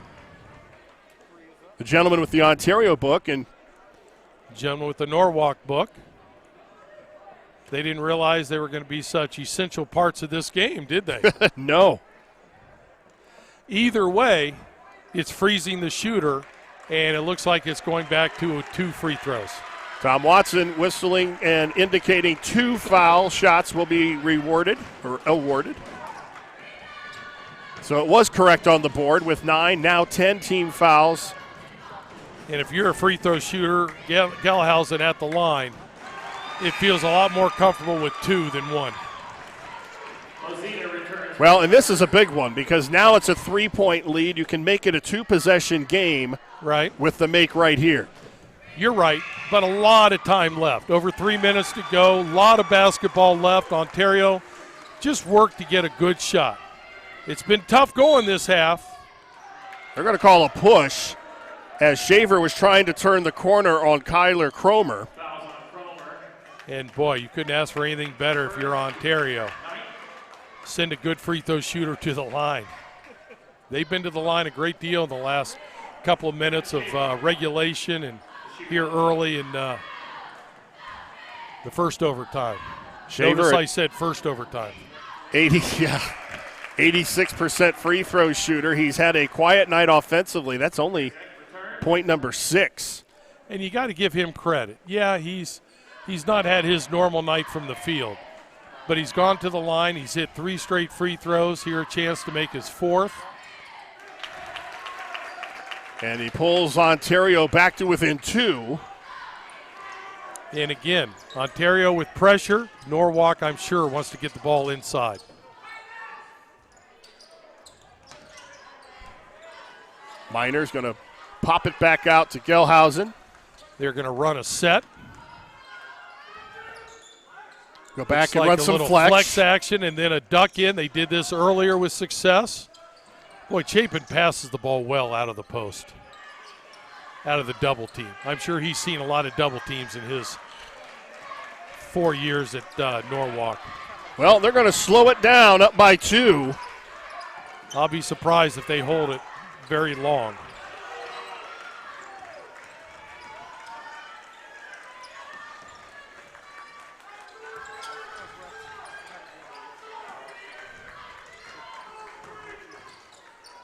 the gentleman with the Ontario book and gentleman with the Norwalk book. They didn't realize they were going to be such essential parts of this game, did they? No. Either way, it's freezing the shooter, and it looks like it's going back to 2 free throws. Tom Watson whistling and indicating 2 foul shots will be rewarded or awarded. So it was correct on the board with 9, now 10 team fouls. And if you're a free throw shooter, Gelhausen at the line, it feels a lot more comfortable with 2 than 1. Well, and this is a big one because now it's a 3-point lead. You can make it a 2-possession game right with the make right here. You're right, but a lot of time left. Over 3 minutes to go, a lot of basketball left. Ontario just worked to get a good shot. It's been tough going this half. They're going to call a push as Shaver was trying to turn the corner on Kyler Cromer. And, boy, you couldn't ask for anything better if you're Ontario. Send a good free throw shooter to the line. They've been to the line a great deal in the last couple of minutes of regulation and here early in the first overtime. Shaver, notice I said first overtime. 86% free throw shooter. He's had a quiet night offensively. That's only point number 6. And you got to give him credit. Yeah, he's not had his normal night from the field, but he's gone to the line. He's hit 3 straight free throws. Here a chance to make his 4th. And he pulls Ontario back to within 2. And again, Ontario with pressure. Norwalk, I'm sure, wants to get the ball inside. Miner's going to pop it back out to Gelhausen. They're going to run a set. Go back and run some flex action and then a duck in. They did this earlier with success. Boy, Chapin passes the ball well out of the post, out of the double team. I'm sure he's seen a lot of double teams in his 4 years at Norwalk. Well, they're going to slow it down up by 2. I'll be surprised if they hold it very long.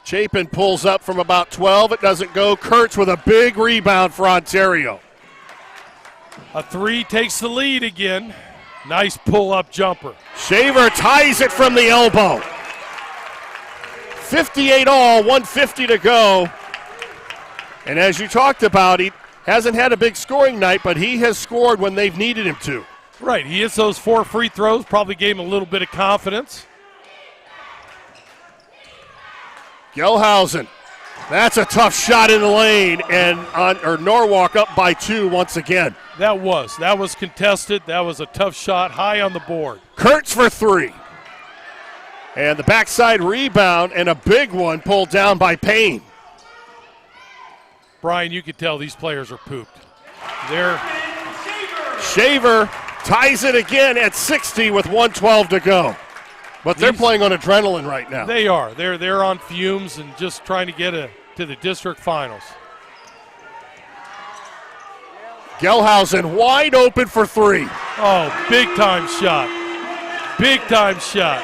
Chapin pulls up from about 12. It doesn't go. Kurtz with a big rebound for Ontario. A 3 takes the lead again. Nice pull-up jumper. Shaver ties it from the elbow. 58 all, 150 to go. And as you talked about, he hasn't had a big scoring night, but he has scored when they've needed him to. Right, he hits those 4 free throws, probably gave him a little bit of confidence. Gelhausen, that's a tough shot in the lane, and Norwalk up by 2 once again. That was contested. That was a tough shot, high on the board. Kurtz for 3. And the backside rebound and a big one pulled down by Payne. Brian, you could tell these players are pooped. Shaver ties it again at 60 with 1:12 to go. But they're playing on adrenaline right now. They are. They're on fumes and just trying to get to the district finals. Gelhausen wide open for 3. Oh, big-time shot. Big-time shot.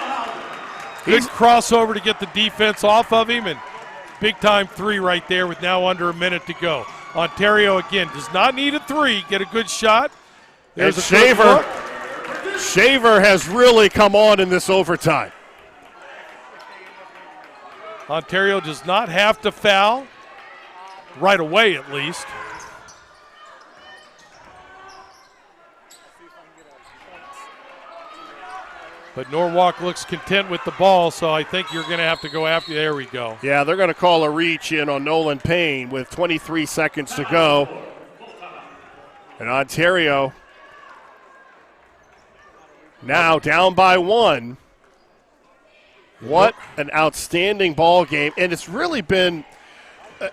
Good crossover to get the defense off of him, and big-time 3 right there with now under a minute to go. Ontario, again, does not need a 3. Get a good shot. And Shaver has really come on in this overtime. Ontario does not have to foul, right away at least. But Norwalk looks content with the ball, so I think you're going to have to go after. There we go. Yeah, they're going to call a reach in on Nolan Payne with 23 seconds to go. And Ontario now down by 1. What an outstanding ball game. And it's really been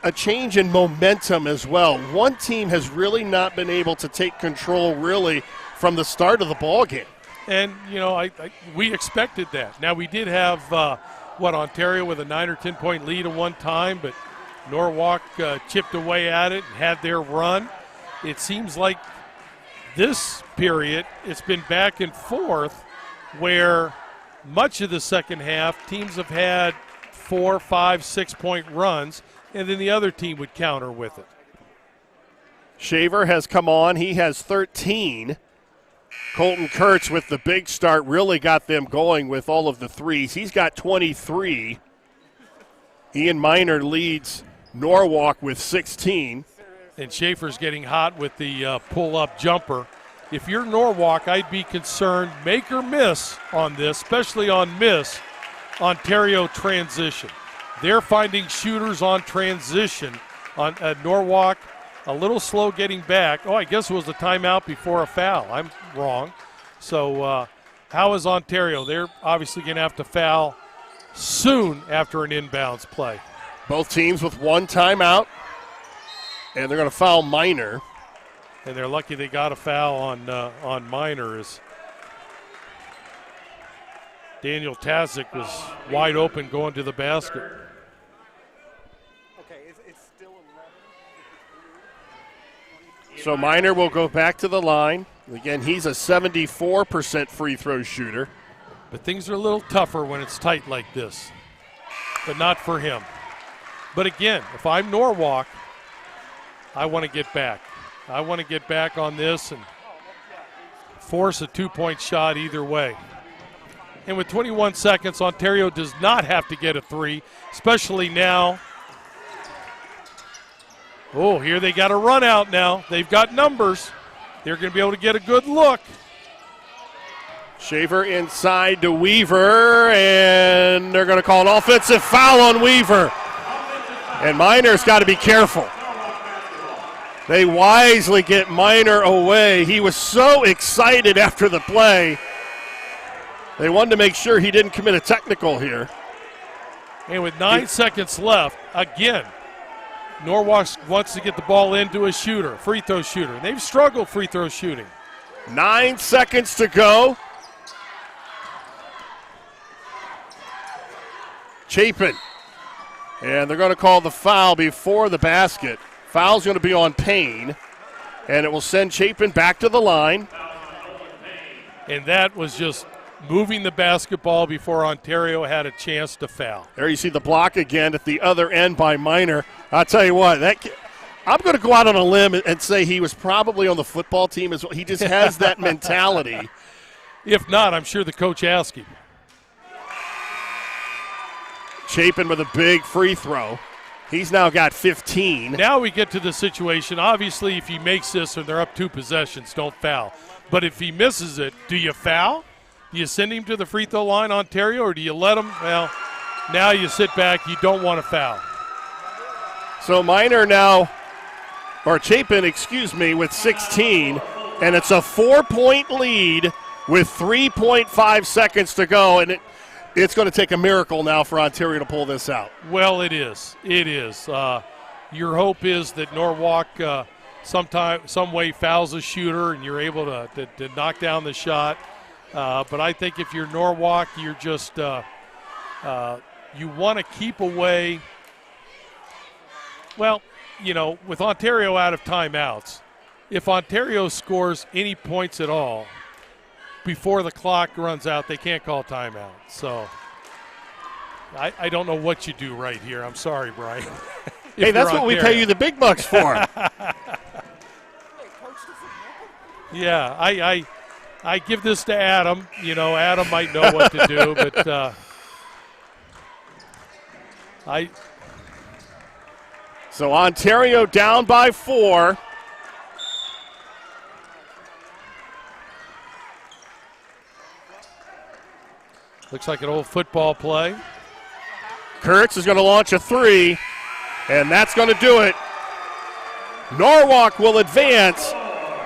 a change in momentum as well. One team has really not been able to take control really from the start of the ball game. And, you know, we expected that. Now, we did have, Ontario with a 9 or 10-point lead at one time, but Norwalk chipped away at it and had their run. It seems like this period, it's been back and forth where much of the second half, teams have had 4, 5, 6-point runs, and then the other team would counter with it. Shaver has come on. He has 13. Colton Kurtz with the big start really got them going with all of the threes. He's got 23. Ian Miner leads Norwalk with 16. And Schaefer's getting hot with the pull-up jumper. If you're Norwalk, I'd be concerned, make or miss on this, especially on miss, Ontario transition. They're finding shooters on transition on Norwalk. A little slow getting back. Oh, I guess it was a timeout before a foul. I'm wrong. So how is Ontario? They're obviously going to have to foul soon after an inbounds play. Both teams with one timeout, and they're going to foul Miner. And they're lucky they got a foul on Miner. As Daniel Tazic was wide open going to the basket. So Miner will go back to the line. Again, he's a 74% free throw shooter. But things are a little tougher when it's tight like this. But not for him. But again, if I'm Norwalk, I want to get back. I want to get back on this and force a 2-point shot either way. And with 21 seconds, Ontario does not have to get a 3, especially now. Oh, here they got a run out now. They've got numbers. They're going to be able to get a good look. Shaver inside to Weaver, and they're going to call an offensive foul on Weaver. And Miner's got to be careful. They wisely get Miner away. He was so excited after the play. They wanted to make sure he didn't commit a technical here. And with 9 seconds left, again, Norwalk wants to get the ball into a shooter, free throw shooter. They've struggled free throw shooting. 9 seconds to go. Chapin. And they're going to call the foul before the basket. Foul's going to be on Payne. And it will send Chapin back to the line. And that was just moving the basketball before Ontario had a chance to foul. There you see the block again at the other end by Miner. I'll tell you what, I'm going to go out on a limb and say he was probably on the football team as well. He just has that mentality. If not, I'm sure the coach asked him. Chapin with a big free throw. He's now got 15. Now we get to the situation. Obviously, if he makes this and they're up 2 possessions, don't foul. But if he misses it, do you foul? Do you send him to the free throw line, Ontario, or do you let him? Well, now you sit back. You don't want to foul. So Chapin, with 16, and it's a 4-point lead with 3.5 seconds to go, and it's going to take a miracle now for Ontario to pull this out. Well, it is. It is. Your hope is that Norwalk some way fouls a shooter and you're able to knock down the shot. But I think if you're Norwalk, you're just you want to keep away. Well, with Ontario out of timeouts, if Ontario scores any points at all before the clock runs out, they can't call timeout. So I don't know what you do right here. I'm sorry, Brian. Hey, that's what we pay you the big bucks for. Yeah, I give this to Adam. You know, Adam might know what to do, but So Ontario down by 4. Looks like an old football play. Kurtz is going to launch a 3, and that's going to do it. Norwalk will advance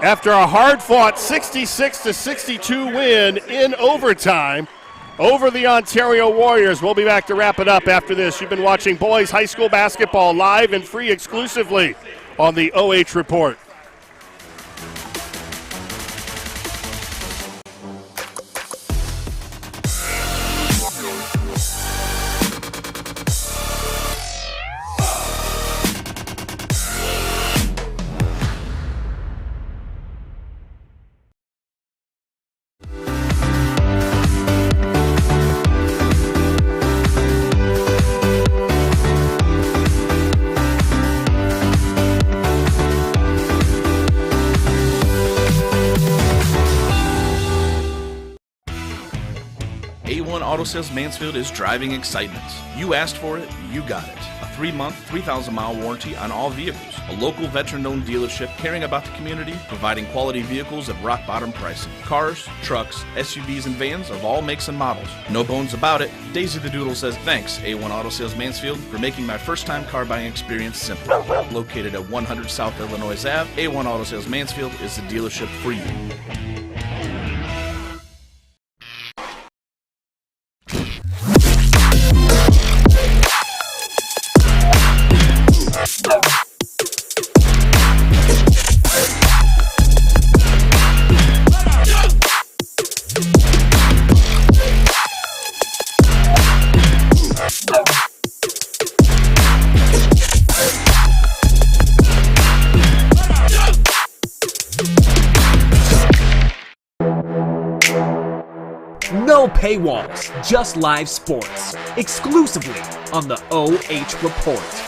after a hard-fought 66-62 win in overtime over the Ontario Warriors. We'll be back to wrap it up after this. You've been watching boys high school basketball live and free exclusively on the OH Report. A1 Auto Sales Mansfield is driving excitement. You asked for it, you got it. A 3-month, 3,000-mile warranty on all vehicles. A local veteran-owned dealership caring about the community, providing quality vehicles at rock-bottom pricing. Cars, trucks, SUVs, and vans of all makes and models. No bones about it. Daisy the Doodle says thanks, A1 Auto Sales Mansfield, for making my first-time car buying experience simple. Located at 100 South Illinois Ave, A1 Auto Sales Mansfield is the dealership for you. No paywalls, just live sports. Exclusively on the OH Report.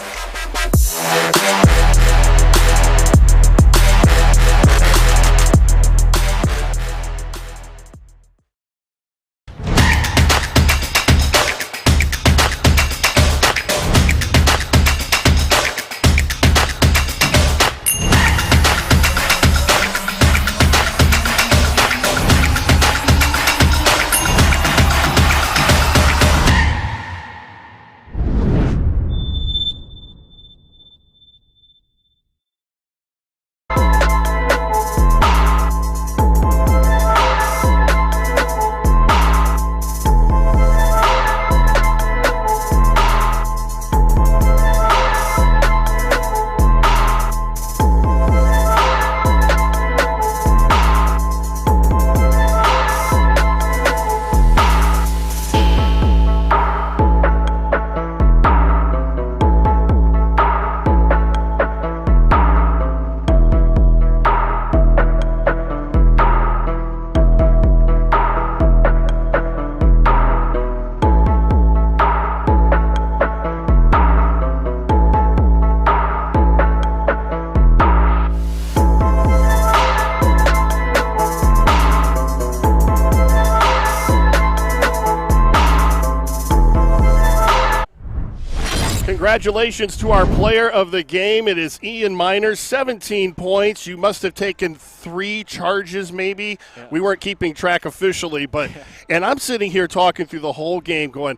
Congratulations to our player of the game. It is Ian Minor, 17 points. You must have taken 3 charges maybe. Yeah. We weren't keeping track officially, but and I'm sitting here talking through the whole game going,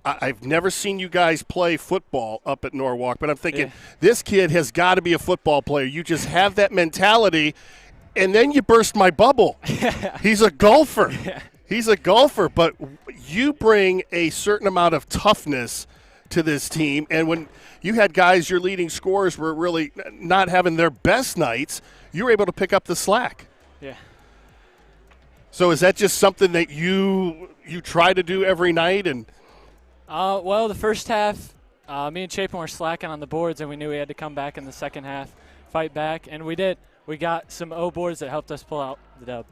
I've never seen you guys play football up at Norwalk, but I'm thinking this kid has got to be a football player. You just have that mentality, and then you burst my bubble. He's a golfer. He's a golfer, but you bring a certain amount of toughness to this team, and when you had guys, your leading scorers were really not having their best nights, you were able to pick up the slack. Yeah. So is that just something that you try to do every night? And well, the first half, me and Chapin were slacking on the boards, and we knew we had to come back in the second half, fight back, and we did. We got some O boards that helped us pull out the dub.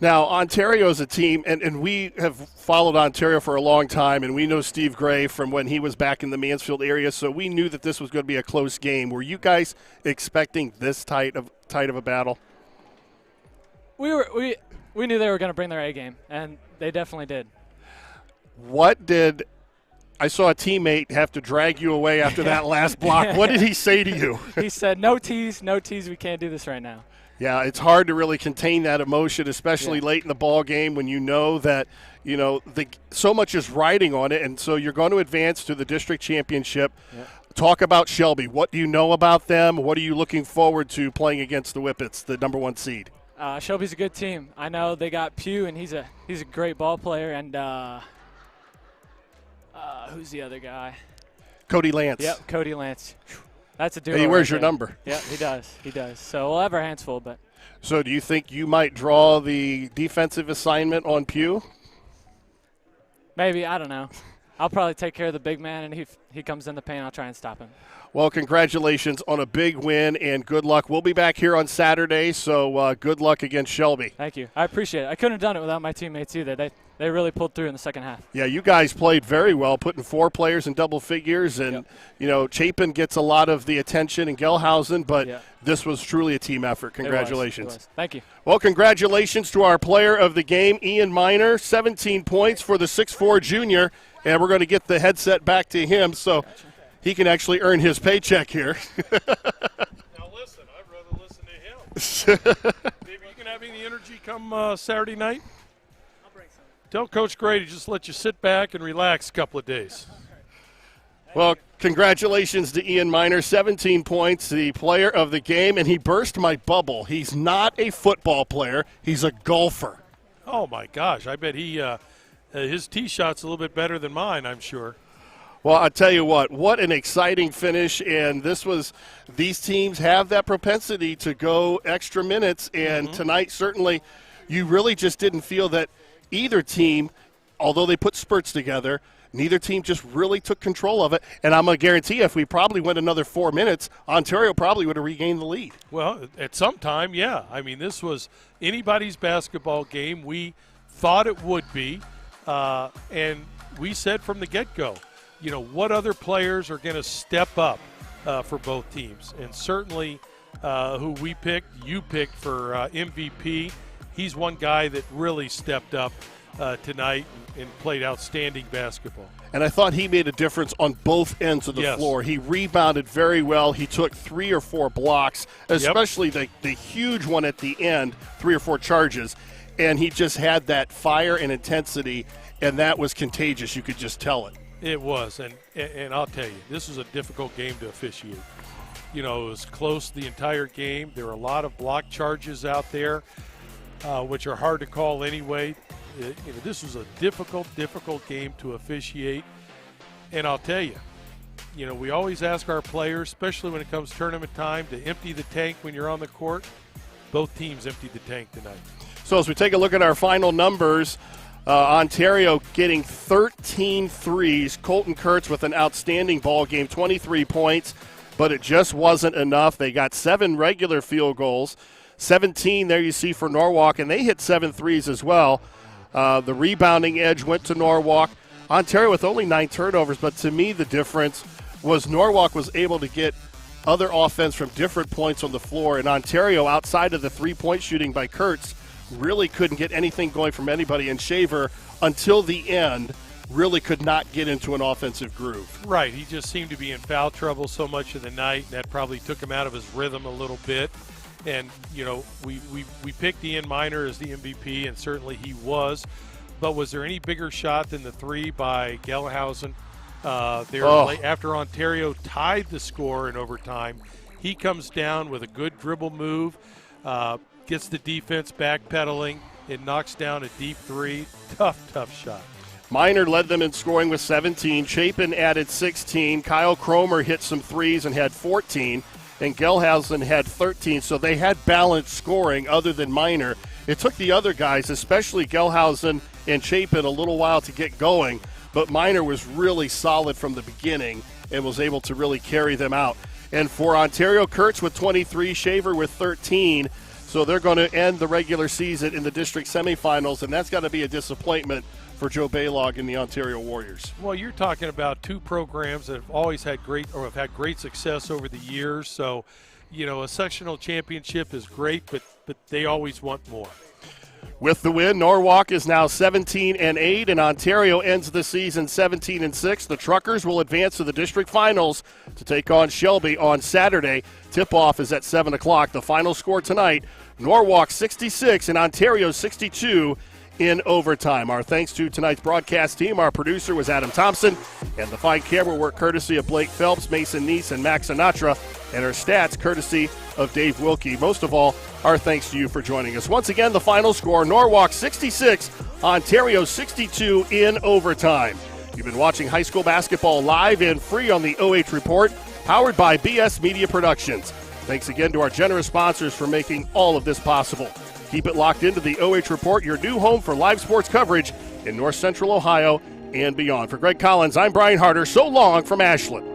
Now, Ontario is a team, and we have followed Ontario for a long time, and we know Steve Gray from when he was back in the Mansfield area, so we knew that this was going to be a close game. Were you guys expecting this tight of a battle? we knew they were going to bring their A game, and they definitely did. I saw a teammate have to drag you away after that last block. What did he say to you? He said, no tease, we can't do this right now. Yeah, it's hard to really contain that emotion, especially late in the ball game when you know that, so much is riding on it, and so you're going to advance to the district championship. Yeah. Talk about Shelby. What do you know about them? What are you looking forward to playing against the Whippets, the number 1 seed? Shelby's a good team. I know they got Pugh, and he's a great ball player, and who's the other guy? Cody Lance. Yep, Cody Lance. That's a duo. He wears your number. Yeah, he does. So we'll have our hands full. But so do you think you might draw the defensive assignment on Pugh? Maybe. I don't know. I'll probably take care of the big man, and if he comes in the paint, I'll try and stop him. Well, congratulations on a big win, and good luck. We'll be back here on Saturday, so good luck against Shelby. Thank you. I appreciate it. I couldn't have done it without my teammates either. They really pulled through in the second half. Yeah, you guys played very well, putting 4 players in double figures, and, Chapin gets a lot of the attention in Gelhausen, but this was truly a team effort. Congratulations. It was. Thank you. Well, congratulations to our player of the game, Ian Miner, 17 points for the 6'4 junior, and we're going to get the headset back to him so he can actually earn his paycheck here. Now listen, I'd rather listen to him. Maybe you can have me the energy come Saturday night? I'll bring some. Tell Coach Gray to just let you sit back and relax a couple of days. Well, congratulations to Ian Miner, 17 points, the player of the game, and he burst my bubble. He's not a football player. He's a golfer. Oh, my gosh. I bet his tee shot's a little bit better than mine, I'm sure. Well, I'll tell you what an exciting finish, and these teams have that propensity to go extra minutes, and tonight certainly you really just didn't feel that either team, although they put spurts together, neither team just really took control of it, and I'm going to guarantee you if we probably went another 4 minutes, Ontario probably would have regained the lead. Well, at some time, yeah. I mean, this was anybody's basketball game. We thought it would be, and we said from the get-go, what other players are going to step up for both teams? And certainly who you picked for MVP, he's one guy that really stepped up tonight and played outstanding basketball. And I thought he made a difference on both ends of the floor. He rebounded very well. He took 3 or 4 blocks, especially the huge one at the end, 3 or 4 charges. And he just had that fire and intensity, and that was contagious. You could just tell it. It was, and I'll tell you, this was a difficult game to officiate. It was close the entire game. There were a lot of block charges out there, which are hard to call anyway. This was a difficult game to officiate. And I'll tell you, we always ask our players, especially when it comes tournament time, to empty the tank when you're on the court. Both teams emptied the tank tonight. So as we take a look at our final numbers, Ontario getting 13 threes. Colton Kurtz with an outstanding ball game, 23 points, but it just wasn't enough. They got 7 regular field goals, 17 there you see for Norwalk, and they hit 7 threes as well. The rebounding edge went to Norwalk. Ontario with only 9 turnovers, but to me the difference was Norwalk was able to get other offense from different points on the floor, and Ontario, outside of the 3-point shooting by Kurtz, really couldn't get anything going from anybody, and Shaver, until the end, really could not get into an offensive groove. Right. He just seemed to be in foul trouble so much of the night, and that probably took him out of his rhythm a little bit. And, we picked Ian Miner as the MVP, and certainly he was. But was there any bigger shot than the 3 by Gelhausen? After Ontario tied the score in overtime, he comes down with a good dribble move, gets the defense backpedaling, and knocks down a deep 3. Tough shot. Miner led them in scoring with 17. Chapin added 16. Kyle Cromer hit some threes and had 14. And Gelhausen had 13. So they had balanced scoring other than Miner. It took the other guys, especially Gelhausen and Chapin, a little while to get going. But Miner was really solid from the beginning and was able to really carry them out. And for Ontario, Kurtz with 23, Shaver with 13. So they're going to end the regular season in the district semifinals, and that's got to be a disappointment for Joe Balogh and the Ontario Warriors. Well, you're talking about 2 programs that have always had have had great success over the years. So, a sectional championship is great, but they always want more. With the win, Norwalk is now 17-8, and Ontario ends the season 17-6. The Truckers will advance to the district finals to take on Shelby on Saturday. Tip-off is at 7 o'clock. The final score tonight, Norwalk 66 and Ontario 62 in overtime. Our thanks to tonight's broadcast team. Our producer was Adam Thompson, and the fine camera work courtesy of Blake Phelps, Mason Neese, and Max Sinatra, and our stats courtesy of Dave Wilkie. Most of all, our thanks to you for joining us. Once again, the final score, Norwalk 66, Ontario 62 in overtime. You've been watching high school basketball live and free on the OH Report, powered by BS Media Productions. Thanks again to our generous sponsors for making all of this possible. Keep it locked into the OH Report, your new home for live sports coverage in North Central Ohio and beyond. For Greg Collins, I'm Brian Harter. So long from Ashland.